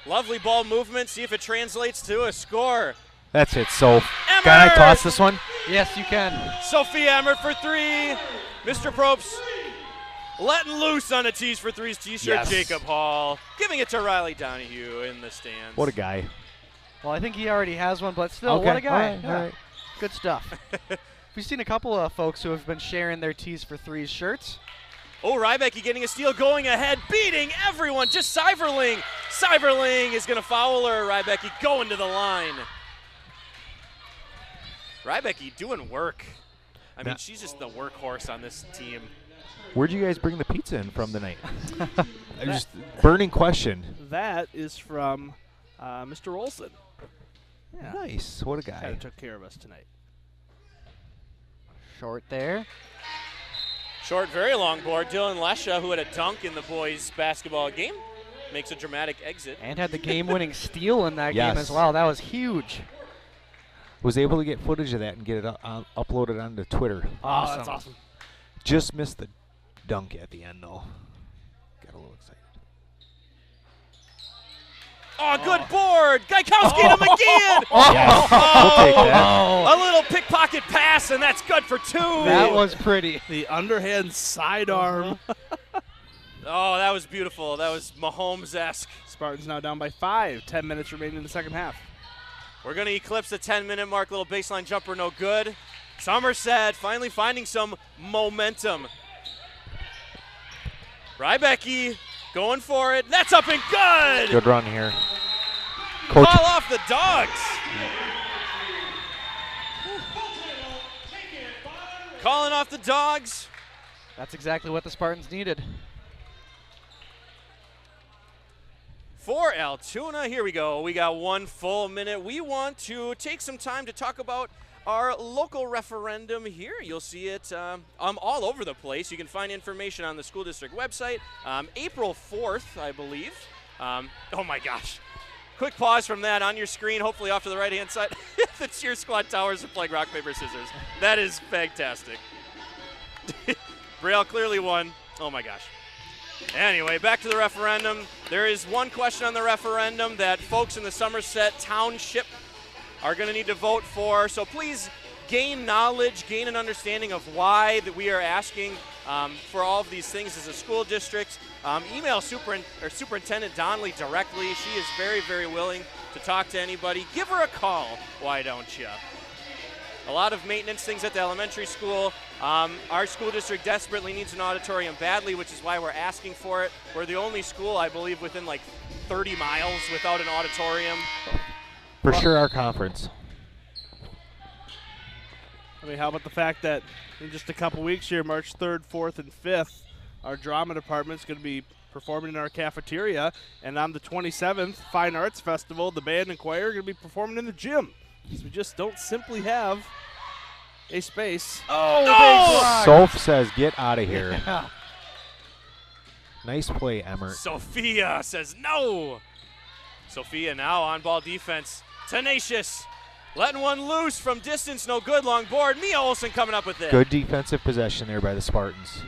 Lovely ball movement. See if it translates to a score. That's it. So, Emmert! can I toss this one? Yes, you can. Sophia Emmert for 3. Mr. Probst letting loose on a tease for 3's t-shirt. Yes. Jacob Hall giving it to Riley Donahue in the stands. What a guy. Well, I think he already has one, but still, Okay. what a guy. All right, Yeah. all right. Good stuff. We've seen a couple of folks who have been sharing their Tees for 3's shirts. Oh, Rybecky getting a steal, going ahead, beating everyone. Just Seiverling. Seiverling is going to foul her. Rybecky going to the line. Rybecky doing work. I mean, she's just the workhorse on this team. Where'd you guys bring the pizza in from tonight? Just burning question. That is from Mr. Olson. Yeah. Nice. What a Kind guy. of took care of us tonight. Short there. Short, very long board. Dylan Lesha, who had a dunk in the boys' basketball game, makes a dramatic exit. And had the game-winning steal in that Yes. game as well. That was huge. Was able to get footage of that and get it uploaded onto Twitter. Oh, that's awesome. Just missed the dunk at the end, though. Got a little excited. Oh, good board. Gaikowski to McGeehan. Yes, we'll take that. A little pickpocket pass, and that's good for 2. That was pretty. The underhand sidearm. Oh, that was beautiful. That was Mahomes-esque. Spartans now down by 5. 10 minutes remaining in the second half. We're going to eclipse the 10-minute mark. Little baseline jumper, no good. Somerset finally finding some momentum. Rybecky going for it. That's up and good. Good run here. Coach, Call off the Dogs. Calling off the Dogs. That's exactly what the Spartans needed. For Altoona, here we go. We got 1 full minute. We want to take some time to talk about our local referendum here. You'll see it all over the place. You can find information on the school district website. April 4th, I believe. Oh my gosh. Quick pause from that on your screen, hopefully off to the right-hand side. The Cheer Squad Towers are playing rock, paper, scissors. That is fantastic. Braille clearly won. Oh my gosh. Anyway, back to the referendum. There is one question on the referendum that folks in the Somerset Township are going to need to vote for. So please gain knowledge, gain an understanding of why that we are asking for all of these things as a school district. Email Superintendent Donnelly directly. She is very, very willing to talk to anybody. Give her a call, why don't you? A lot of maintenance things at the elementary school. Our school district desperately needs an auditorium badly, which is why we're asking for it. We're the only school, I believe, within like 30 miles without an auditorium. for sure our conference. I mean, how about the fact that in just a couple weeks here, March 3rd, 4th, and 5th, our drama department is going to be performing in our cafeteria. And on the 27th, Fine Arts Festival, the band and choir are going to be performing in the gym. Because we just don't simply have a space. Oh, No! Soph says, get out of here. Yeah. Nice play, Emmert. Sophia says no. Sophia now on ball defense. Tenacious. Letting one loose from distance. No good. Long board. Mia Olsen coming up with it. Good defensive possession there by the Spartans.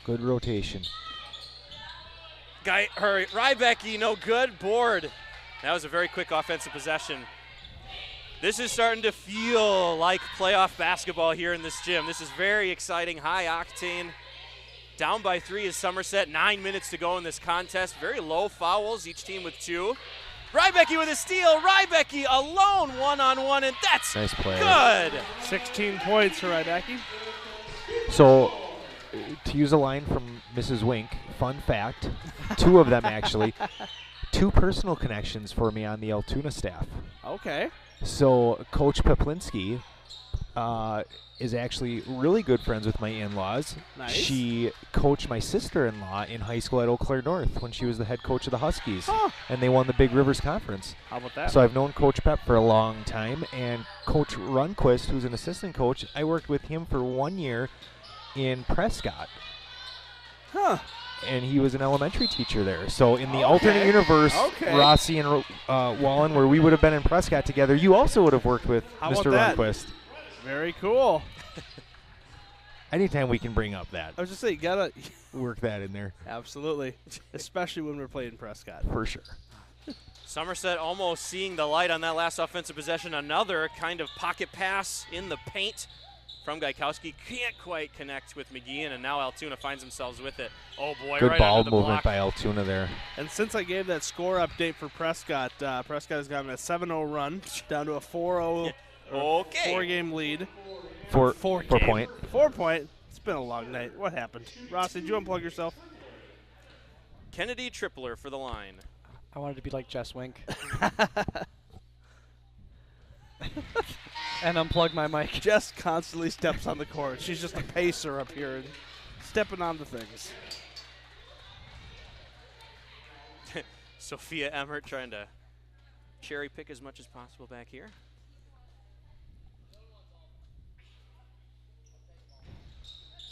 Good rotation. Rybecki, no good. Board. That was a very quick offensive possession. This is starting to feel like playoff basketball here in this gym. This is very exciting, high octane. Down by 3 is Somerset. 9 minutes to go in this contest. Very low fouls, each team with 2. Rybecki with a steal. Rybecki alone, one-on-one, and that's Nice play. good. 16 points for Rybecki. So, to use a line from Mrs. Wink, fun fact, 2 of them actually, 2 personal connections for me on the Altoona staff. Okay. So, Coach Peplinski is actually really good friends with my in-laws. Nice. She coached my sister-in-law in high school at Eau Claire North when she was the head coach of the Huskies, and they won the Big Rivers Conference. How about that? So I've known Coach Pep for a long time, and Coach Runquist, who's an assistant coach, I worked with him for 1 year in Prescott. Huh. And he was an elementary teacher there. So in the alternate universe, Rossi and Wallen, where we would have been in Prescott together, you also would have worked with How Mr. about that? Runquist. Very cool. Anytime we can bring up that, I was just saying, you gotta work that in there. absolutely, especially when we're playing Prescott. For sure. Somerset almost seeing the light on that last offensive possession. Another kind of pocket pass in the paint from Gaikowski. Can't quite connect with McGeehan, and now Altoona finds themselves with it. Oh, boy, Good right ball under the movement block. by Altoona there. And since I gave that score update for Prescott, Prescott has gotten a 7-0 run down to a 4-0 Okay. 4-game lead. 4 Four-game. point. 4 point. It's been a long night. What happened? Ross, did you unplug yourself? Kennedy Tripler for the line. I wanted to be like Jess Wink. And unplug my mic. Jess constantly steps on the court. She's just a pacer up here and stepping on the things. Sophia Emmert trying to cherry pick as much as possible back here.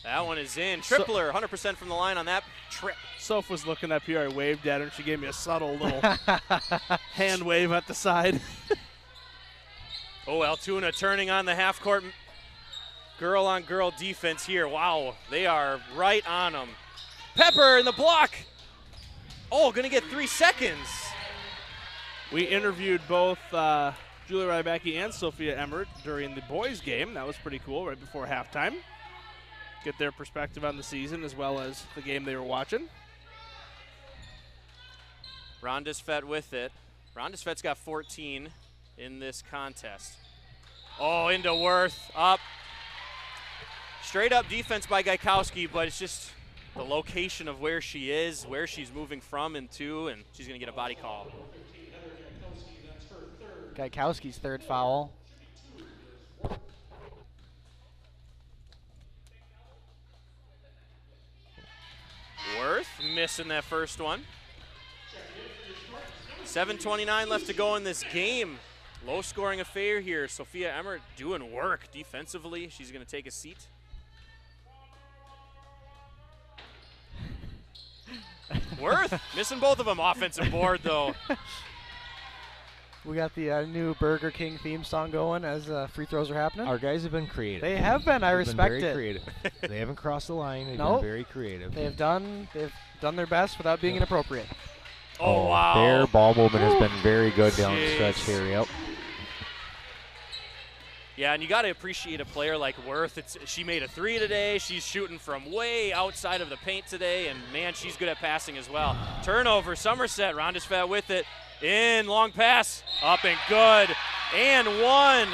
That one is in. Tripler, 100% from the line on that trip. Soph was looking up here. I waved at her, and she gave me a subtle little hand wave at the side. Oh, Altoona turning on the half-court girl-on-girl defense here. Wow, they are right on them. Pepper in the block. Oh, going to get 3 seconds. We interviewed both Julie Rybecki and Sophia Emmert during the boys' game. That was pretty cool, right before halftime. Get their perspective on the season as well as the game they were watching. Rondisfet with it. Rondisfet's got 14 in this contest. Oh, into Worth, up. Straight up defense by Gaikowski, but it's just the location of where she is, where she's moving from and to, and she's going to get a body call. Gaikowski's 3rd foul. Worth missing that first one. 7:29 left to go in this game. Low scoring affair here. Sophia Emmert doing work defensively. She's going to take a seat. Worth missing both of them. Offensive board though. We got the new Burger King theme song going as free throws are happening. Our guys have been creative. They have been. I They've respect been very it. creative. They haven't crossed the line. They've Nope. been very creative. They've done their best without being inappropriate. Oh, wow. Their ball movement has been very good down the Jeez. stretch here. Yep. Yeah, and you got to appreciate a player like Worth. She made a 3 today. She's shooting from way outside of the paint today, and man, she's good at passing as well. Turnover, Somerset, Rondisfet with it. In, long pass, up and good, and 1.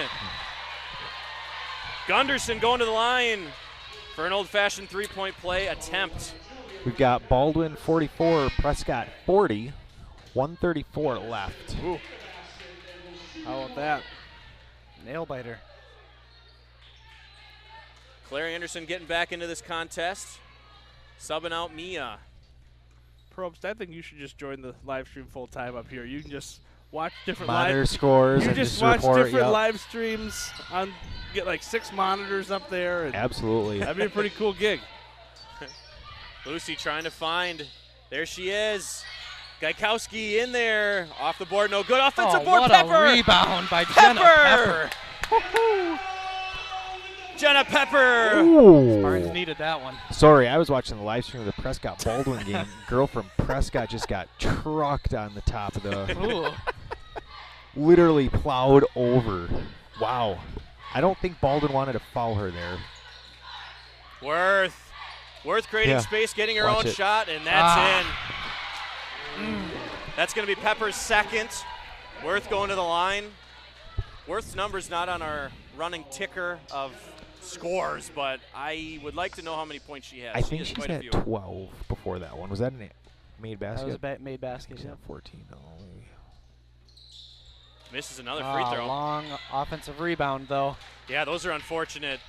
Gunderson going to the line for an old-fashioned 3-point play attempt. We've got Baldwin 44, Prescott 40, 134 left. Ooh. How about that? Nail biter. Claire Anderson getting back into this contest. Subbing out Mia. Probst, I think you should just join the live stream full time up here. You can just watch different Monitor live scores You and just watch report, different yep. live streams on. Get like 6 monitors up there. And Absolutely. that'd be a pretty cool gig. Lucy trying to find. There she is. Gaikowski in there. Off the board. No good. Offensive board. What Pepper. a rebound by Jenna Pepper. Pepper. Jenna Pepper. Ooh. Spartans needed that one. Sorry, I was watching the live stream of the Prescott-Baldwin game. Girl from Prescott just got trucked on the top of the, Ooh. literally plowed over. Wow. I don't think Baldwin wanted to foul her there. Worth creating Yeah. space, getting her Watch own it. shot, and that's in. That's going to be Pepper's second. Worth going to the line. Worth's number's not on our running ticker of scores, but I would like to know how many points she has. I think has she's quite a at few. 12 before that one. Was that a made That basket? was a made basket. She's Yeah. at 14. No. Misses another free throw. Long offensive rebound, though. Yeah, those are unfortunate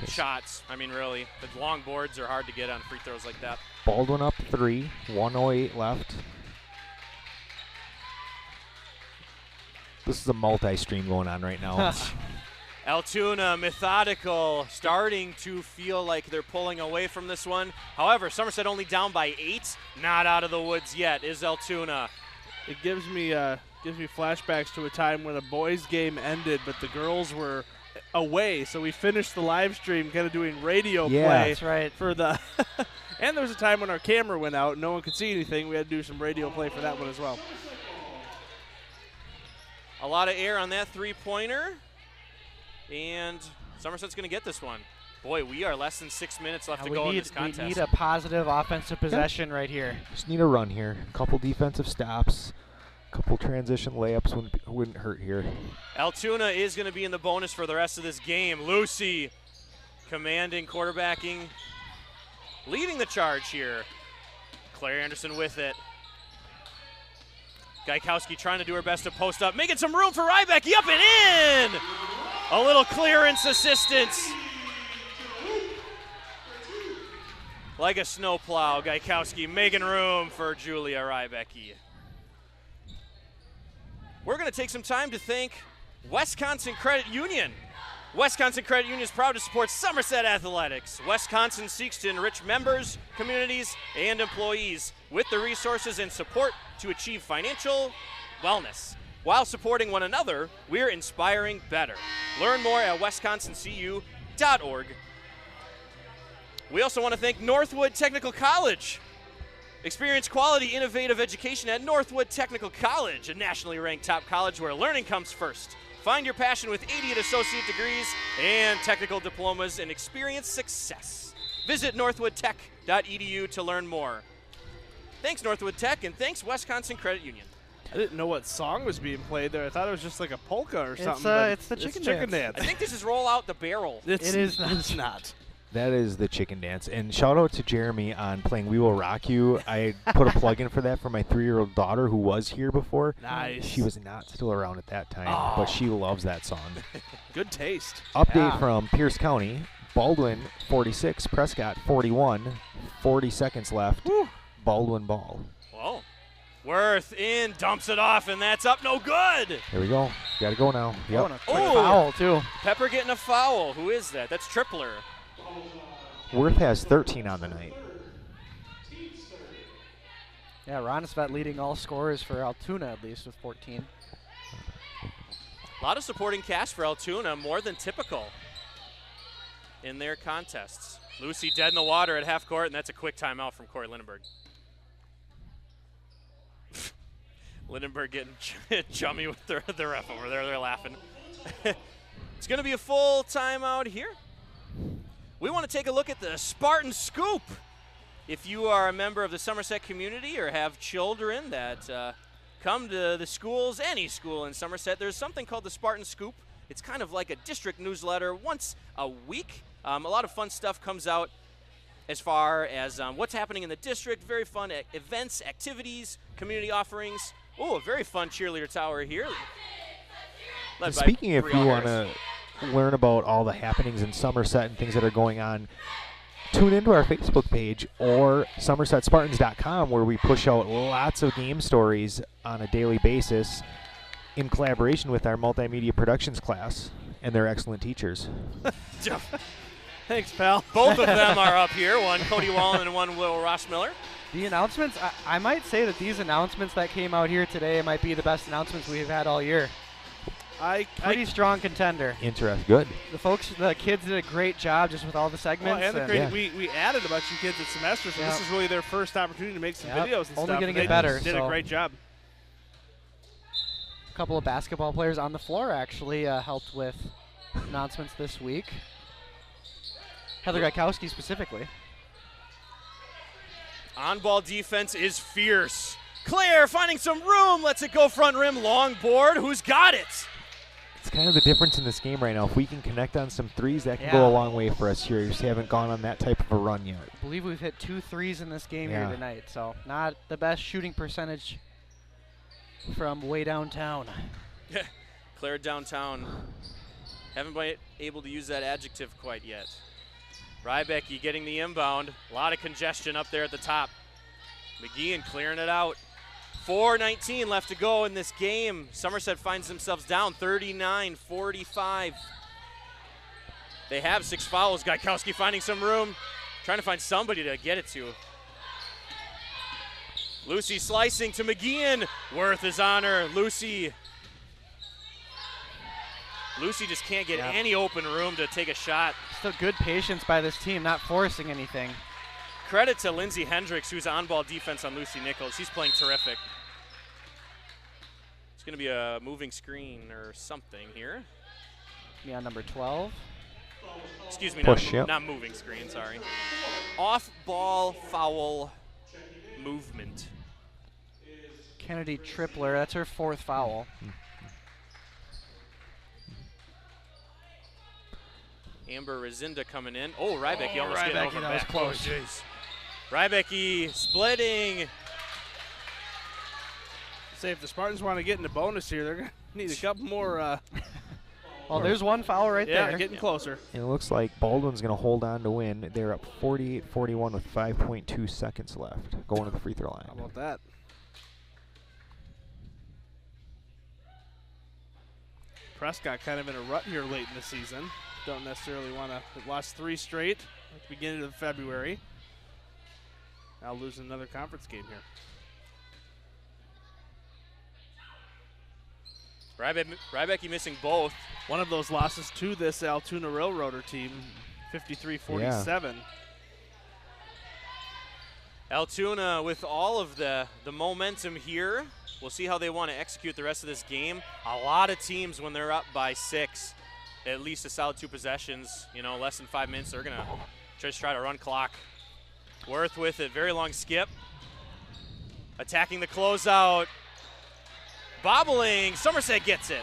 shots. I mean, really. The long boards are hard to get on free throws like that. Baldwin up 3, 1:08 left. This is a multi-stream going on right now. Altoona, methodical, starting to feel like they're pulling away from this one. However, Somerset only down by 8. Not out of the woods yet is Altoona. It gives me flashbacks to a time when a boys' game ended, but the girls were away. So we finished the live stream kind of doing radio Yeah. play. That's right. For the and there was a time when our camera went out and no one could see anything. We had to do some radio play for that one as well. A lot of air on that three-pointer. And Somerset's going to get this one. Boy, we are less than 6 minutes left to go in this contest. We need a positive offensive possession right here. Just need a run here. A couple defensive stops. A couple transition layups wouldn't hurt here. Altoona is going to be in the bonus for the rest of this game. Lucy commanding, quarterbacking, leading the charge here. Claire Anderson with it. Gaikowski trying to do her best to post up, making some room for Rybecky, up and in! A little clearance assistance. Like a snowplow, Gaikowski making room for Julia Rybecky. We're going to take some time to thank Wisconsin Credit Union. Wisconsin Credit Union is proud to support Somerset Athletics. Wisconsin seeks to enrich members, communities, and employees with the resources and support to achieve financial wellness. While supporting one another, we're inspiring better. Learn more at wisconsincu.org. We also want to thank Northwood Technical College. Experience quality, innovative education at Northwood Technical College, a nationally ranked top college where learning comes first. Find your passion with 88 associate degrees and technical diplomas and experience success. Visit northwoodtech.edu to learn more. Thanks, Northwood Tech, and thanks, Wisconsin Credit Union. I didn't know what song was being played there. I thought it was just like a polka or something. It's the chicken dance. I think this is Roll Out the Barrel. It is not. It's not. That is the chicken dance. And shout out to Jeremy on playing We Will Rock You. I put a plug in for that for my 3-year-old daughter who was here before. Nice. She was not still around at that time, but she loves that song. Good taste. Update from Pierce County. Baldwin 46, Prescott 41. 40 seconds left. Whew. Baldwin ball. Whoa. Worth in, dumps it off, and that's up no good. There we go. Got to go now. Oh, Yep. and a quick Oh. foul, too. Pepper getting a foul. Who is that? That's Tripler. Worth has 13 on the night. Yeah, Ronisvet leading all scorers for Altoona, at least, with 14. A lot of supporting cast for Altoona, more than typical in their contests. Lucy dead in the water at half court, and that's a quick timeout from Corey Lindenberg. Lindenberg getting chummy with the ref over there. They're laughing. It's going to be a full timeout here. We want to take a look at the Spartan Scoop. If you are a member of the Somerset community or have children that come to the schools, any school in Somerset, there's something called the Spartan Scoop. It's kind of like a district newsletter once a week. A lot of fun stuff comes out as far as what's happening in the district. Very fun events, activities, community offerings. Oh, a very fun cheerleader tower here. led by Speaking, if Brielle you want Harris. to learn about all the happenings in Somerset and things that are going on, tune into our Facebook page or SomersetSpartans.com, where we push out lots of game stories on a daily basis in collaboration with our multimedia productions class and their excellent teachers. Thanks, pal. Both of them are up here, one Cody Wallen and one Will Rossmiller. The announcements, I might say that these announcements that came out here today might be the best announcements we've had all year. Pretty strong contender. Interesting. Good. The kids did a great job just with all the segments. Well, and we added a bunch of kids at semester, so this is really their first opportunity to make some videos and only stuff. Only going to get better. Did a great job. A couple of basketball players on the floor actually helped with announcements this week. Heather Gaikowski specifically. On-ball defense is fierce. Claire finding some room, lets it go front rim, long board. Who's got it? It's kind of the difference in this game right now. If we can connect on some threes, that can go a long way for us here. We just haven't gone on that type of a run yet. I believe we've hit 2 threes in this game here tonight, so not the best shooting percentage from way downtown. Claire downtown. Haven't been able to use that adjective quite yet. Rybecky getting the inbound. A lot of congestion up there at the top. McGeehan clearing it out. 4:19 left to go in this game. Somerset finds themselves down 39-45. They have 6 fouls. Gaikowski finding some room. Trying to find somebody to get it to. Lucy slicing to McGeehan. Worth is on her. Lucy just can't get any open room to take a shot. Still good patience by this team, not forcing anything. Credit to Lindsay Hendricks, who's on-ball defense on Lucy Nichols. She's playing terrific. It's going to be a moving screen or something here. Me on number 12. Excuse me, Push, not moving screen, sorry. Off-ball foul movement. Kennedy Tripler, that's her 4th foul. Amber Rezinda coming in. Oh, Rybecky almost getting over that was back. close. Oh, jeez. Rybecky splitting. Say if the Spartans want to get into bonus here, they're going to need a couple more. Well, there's one foul right there. Yeah, getting closer. And it looks like Baldwin's going to hold on to win. They're up 48-41 with 5.2 seconds left. Going to the free throw line. How about that? Prescott kind of in a rut here late in the season. Don't necessarily want to. Lost 3 straight at the beginning of February. Now losing another conference game here. Rybecky missing both. One of those losses to this Altoona Railroader team, 53-47. Altoona with all of the momentum here. We'll see how they want to execute the rest of this game. A lot of teams, when they're up by 6, at least a solid 2 possessions, less than 5 minutes, they're going to just try to run clock. Worth with it, very long skip. Attacking the closeout. Bobbling, Somerset gets it.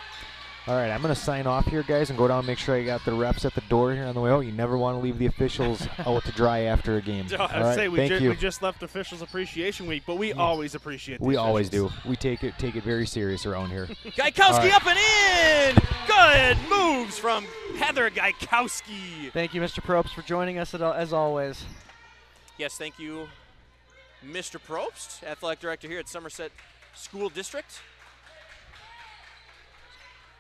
All right, I'm going to sign off here, guys, and go down and make sure I got the refs at the door here on the way out. You never want to leave the officials out to dry after a game. I would say we just left Officials Appreciation Week, but we always appreciate the We officials. always do. We take it very serious around here. Gaikowski up and in! Good moves from Heather Gaikowski. Thank you, Mr. Probst, for joining us as always. Yes, thank you, Mr. Probst, Athletic Director here at Somerset School District.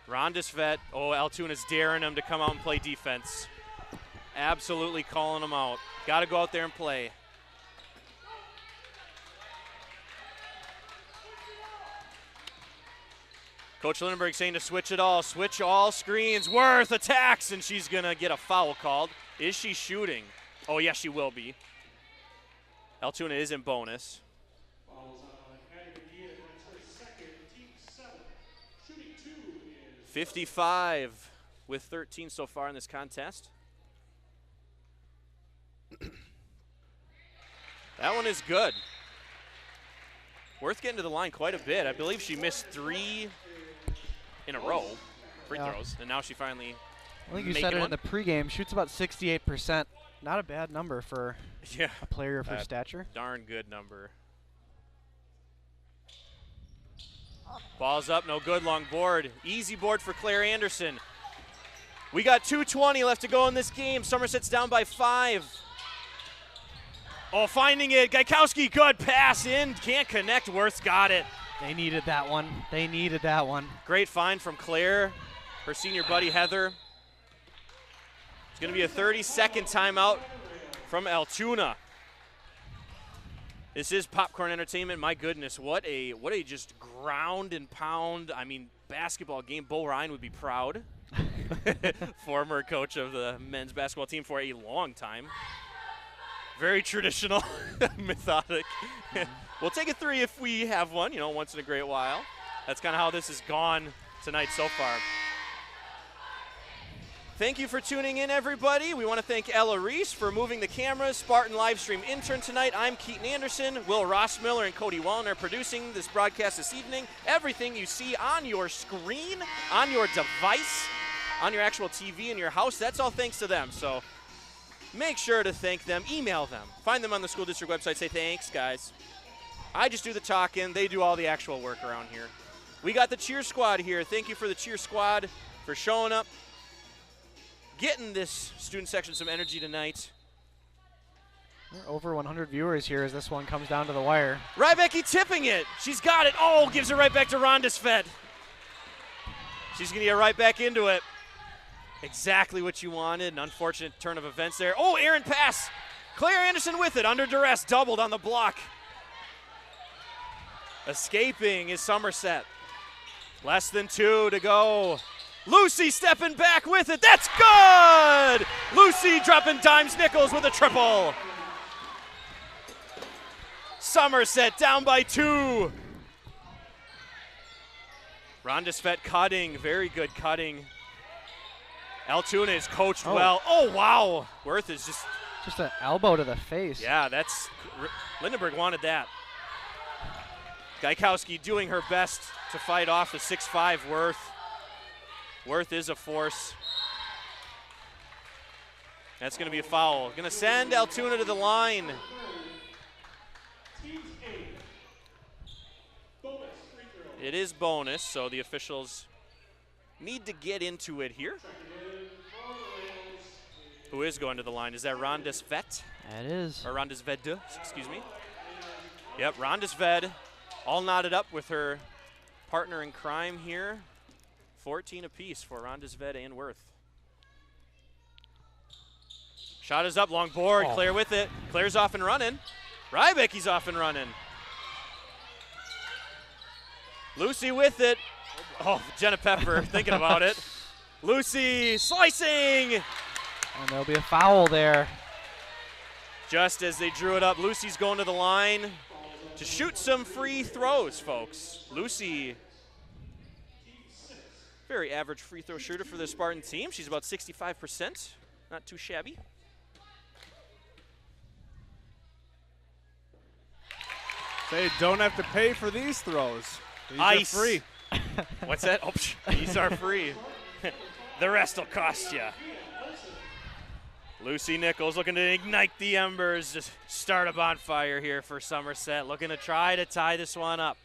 Rondis Vet, Altoona's daring him to come out and play defense. Absolutely calling him out. Got to go out there and play. Coach Lindenberg saying to switch all screens. Worth attacks, and she's going to get a foul called. Is she shooting? Oh, yes, she will be. Altoona is in bonus. 55 with 13 so far in this contest. That one is good. Worth getting to the line quite a bit. I believe she missed 3 in a row, free throws, and now she finally I think you said it in the pregame. Shoots about 68%. Not a bad number for a player of her stature. Darn good number. Ball's up, no good, long board. Easy board for Claire Anderson. We got 2:20 left to go in this game. Somerset's down by 5. Oh, finding it. Gaikowski, good pass in. Can't connect. Worth's got it. They needed that one. They needed that one. Great find from Claire, her senior buddy Heather. It's going to be a 30-second timeout from Altoona. This is Popcorn Entertainment. My goodness, what a just ground and pound. I mean, basketball game. Bo Ryan would be proud. Former coach of the men's basketball team for a long time. Very traditional, methodic. We'll take a 3 if we have one, once in a great while. That's kind of how this has gone tonight so far. Thank you for tuning in, everybody. We want to thank Ella Reese for moving the cameras. Spartan Livestream intern tonight. I'm Keaton Anderson. Will Rossmiller and Cody Wallen are producing this broadcast this evening. Everything you see on your screen, on your device, on your actual TV in your house, that's all thanks to them. So make sure to thank them. Email them. Find them on the school district website. Say thanks, guys. I just do the talking. They do all the actual work around here. We got the cheer squad here. Thank you for the cheer squad for showing up, getting this student section some energy tonight. We're over 100 viewers here as this one comes down to the wire. Rybecki tipping it. She's got it. Oh, gives it right back to Rhonda Svet. She's going to get right back into it. Exactly what you wanted. An unfortunate turn of events there. Oh, errant pass. Claire Anderson with it. Under duress. Doubled on the block. Escaping is Somerset. Less than 2 to go. Lucy stepping back with it. That's good! Lucy dropping dimes nickels with a triple. Somerset down by 2. Rhonda Svet cutting. Very good cutting. Altoona is coached well. Oh, wow. Worth is just an elbow to the face. Yeah, that's Lindenberg wanted that. Gaikowski doing her best to fight off the 6'5" Worth. Worth is a force. That's going to be a foul. Going to send Altoona to the line. It is bonus, so the officials need to get into it here. Who is going to the line? Is that Rhonda Svet? That is. Or Rhonda Sved, excuse me. Yep, Rhonda Sved all knotted up with her partner in crime here. 14 apiece for Rhonda Sved and Worth. Shot is up, long board, Claire with it. Claire's off and running. Rybecki's off and running. Lucy with it. Oh, Jenna Pepper thinking about it. Lucy slicing. And there'll be a foul there. Just as they drew it up, Lucy's going to the line to shoot some free throws, folks. Lucy, very average free throw shooter for the Spartan team. She's about 65%, not too shabby. They don't have to pay for these throws. These Ice. are free. What's that? Oh, these are free. The rest will cost you. Lucy Nichols looking to ignite the embers, just start a bonfire here for Somerset, looking to try to tie this one up.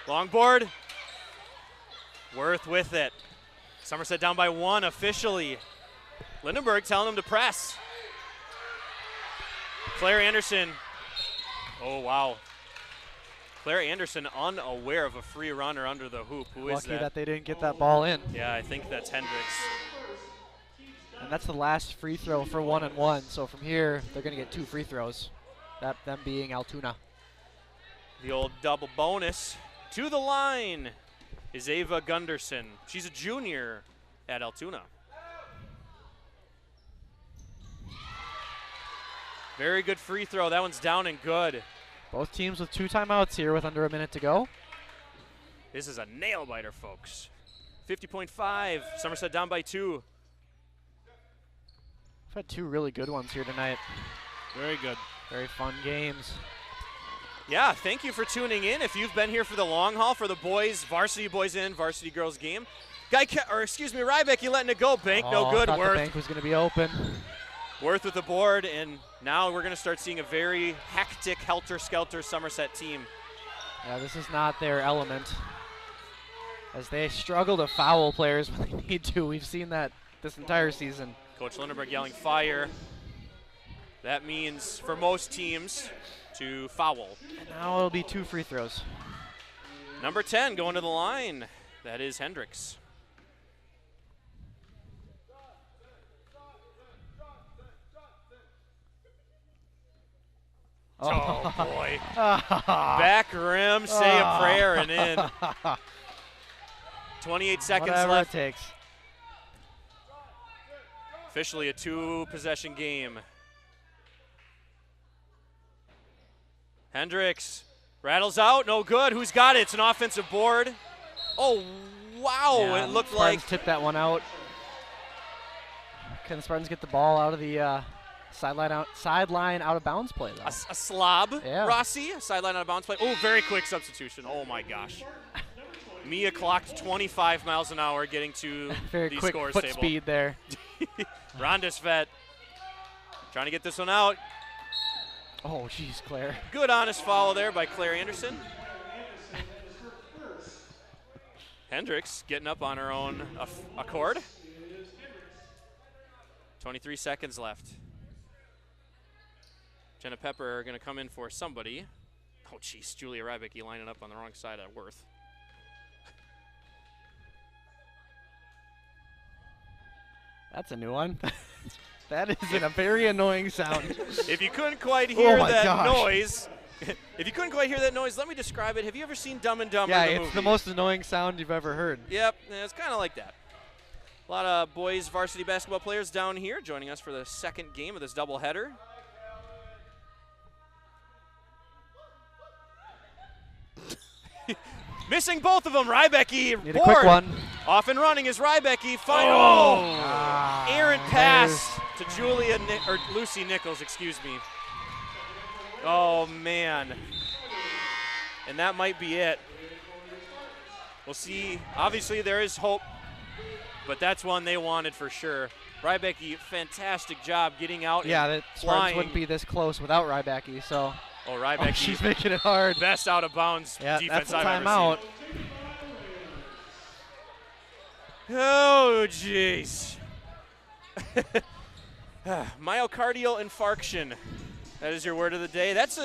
Long board. Worth with it. Somerset down by 1 officially. Lindenberg telling him to press. Claire Anderson. Oh, wow. Claire Anderson unaware of a free runner under the hoop. Who is that? Lucky that they didn't get that ball in. Yeah, I think that's Hendricks. And that's the last free throw for 1-1. So from here, they're going to get 2 free throws. Them being Altoona. The old double bonus. To the line is Ava Gunderson. She's a junior at Altoona. Very good free throw. That one's down and good. Both teams with 2 timeouts here with under a minute to go. This is a nail biter, folks. 50.5. Somerset down by 2. We've had 2 really good ones here tonight. Very good. Very fun games. Yeah, thank you for tuning in. If you've been here for the long haul for the boys, varsity boys in, varsity girls game. Rybecki letting it go. Bank, no good. I thought Worth. the bank was going to be open. Worth with the board, and now we're going to start seeing a very hectic, helter-skelter Somerset team. Yeah, this is not their element. As they struggle to foul players when they need to. We've seen that this entire season. Coach Lindenberg yelling fire. That means for most teams to foul. And now it'll be 2 free throws. Number 10 going to the line. That is Hendricks. Oh, boy. Back rim, say a prayer, and in. 28 seconds Whatever left. it takes. Officially a 2-possession game. Hendricks rattles out, no good. Who's got it? It's an offensive board. Oh, wow. Yeah, It looked Spartans like. tipped that one out. Can the Spartans get the ball out of the sideline out of bounds play, though? A slob, Yeah. Rossi, a sideline out of bounds play. Oh, very quick substitution. Oh, my gosh. Mia clocked 25 miles an hour getting to Very the quick scores foot table. speed there. Ronda Vet trying to get this one out. Oh, jeez, Claire. Good honest foul there by Claire Anderson. Hendricks getting up on her own accord. 23 seconds left. Jenna Pepper are going to come in for somebody. Oh, jeez, Julia Rybicki lining up on the wrong side of Worth. That's a new one. That is a very annoying sound. If you couldn't quite hear my that gosh. noise, if you couldn't quite hear that noise, let me describe it. Have you ever seen Dumb and Dumber? Yeah, the it's movie? the most annoying sound you've ever heard. Yep, yeah, it's kind of like that. A lot of boys varsity basketball players down here joining us for the second game of this doubleheader. Missing both of them. Rybicki, Need a quick one. Off and running is Rybicki. Final. Ah, Errant pass to Lucy Nichols, excuse me. Oh, man. And that might be it. We'll see. Obviously, there is hope, but that's one they wanted for sure. Rybicki, fantastic job getting out. Yeah, and the Spartans flying. wouldn't be this close without Rybicki, so. Oh, Rybicki. She's making it hard. Best out of bounds Yeah, defense that's a I've timeout. ever seen. Oh, jeez. Myocardial infarction. That is your word of the day. That's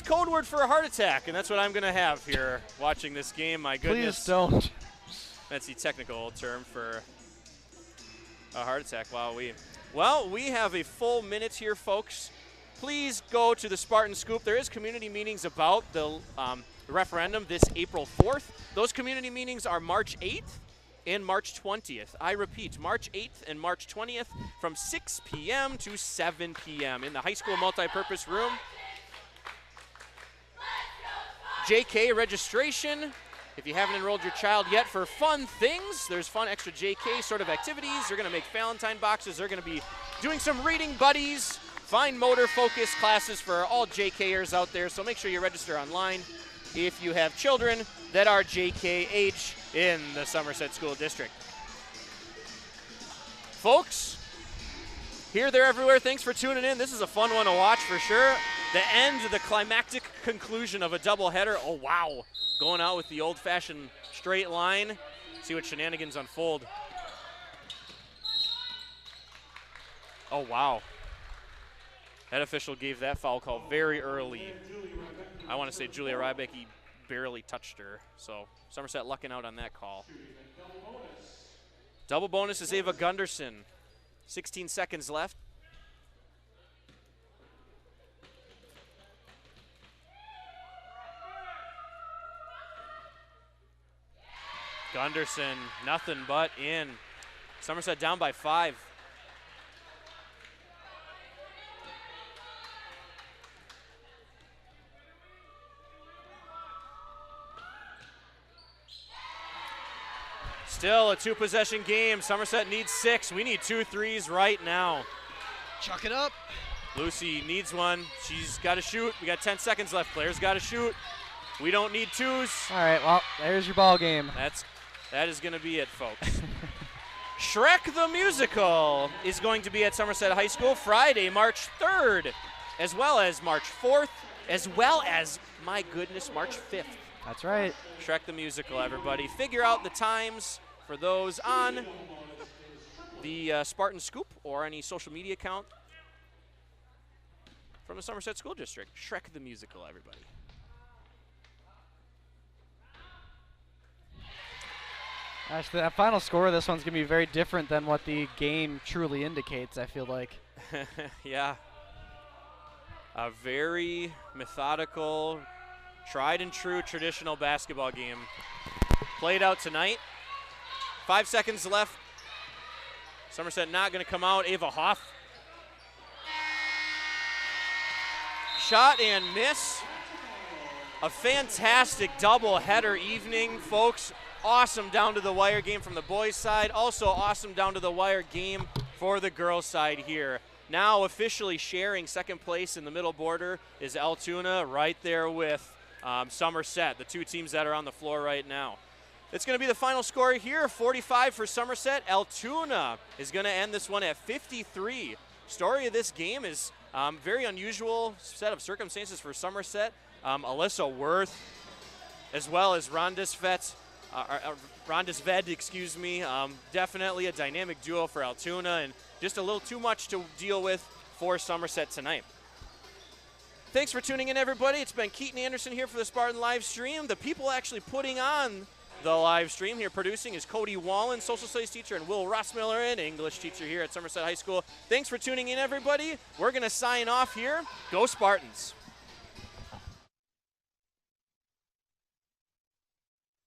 code word for a heart attack, and that's what I'm going to have here watching this game. My goodness. Please don't. That's the technical term for a heart attack. Wow, we have a full minute here, folks. Please go to the Spartan Scoop. There is community meetings about the referendum this April 4th. Those community meetings are March 8th and March 20th. I repeat, March 8th and March 20th from 6 p.m. to 7 p.m. in the high school multipurpose room. JK registration. If you haven't enrolled your child yet for fun things, there's fun extra JK sort of activities. They're going to make Valentine boxes. They're going to be doing some reading buddies, fine motor focus classes for all JKers out there. So make sure you register online if you have children that are JKH in the Somerset School District. Folks, here, there, everywhere, thanks for tuning in. This is a fun one to watch for sure. The end, the climactic conclusion of a doubleheader. Oh, wow. Going out with the old-fashioned straight line. See what shenanigans unfold. Oh, wow. That official gave that foul call very early. I want to say Julia Rybicki barely touched her. So Somerset lucking out on that call. Double bonus is Ava Gunderson. 16 seconds left. Gunderson, nothing but in. Somerset down by 5. Still a 2-possession game. Somerset needs 6. We need 2 threes right now. Chuck it up. Lucy needs one. She's got to shoot. We got 10 seconds left. Players got to shoot. We don't need 2s. All right, well, there's your ball game. That is going to be it, folks. Shrek the Musical is going to be at Somerset High School Friday, March 3rd, as well as March 4th, as well as, my goodness, March 5th. That's right. Shrek the Musical, everybody. Figure out the times for those on the Spartan Scoop or any social media account from the Somerset School District. Shrek the Musical, everybody. Actually, that final score of this one's going to be very different than what the game truly indicates, I feel like. Yeah. A very methodical, tried and true traditional basketball game played out tonight. 5 seconds left. Somerset not going to come out. Ava Hoff. Shot and miss. A fantastic double-header evening, folks. Awesome down to the wire game from the boys' side. Also awesome down to the wire game for the girls' side here. Now officially sharing second place in the middle border is Altoona, right there with Somerset, the two teams that are on the floor right now. It's going to be the final score here, 45 for Somerset. Altoona is going to end this one at 53. Story of this game is very unusual set of circumstances for Somerset. Alyssa Worth, as well as Rondis Ved, excuse me. Definitely a dynamic duo for Altoona, and just a little too much to deal with for Somerset tonight. Thanks for tuning in, everybody. It's been Keaton Anderson here for the Spartan live stream. The people actually putting on the live stream here producing is Cody Wallen, social studies teacher, and Will Rossmiller, an English teacher here at Somerset High School. Thanks for tuning in, everybody. We're going to sign off here. Go Spartans.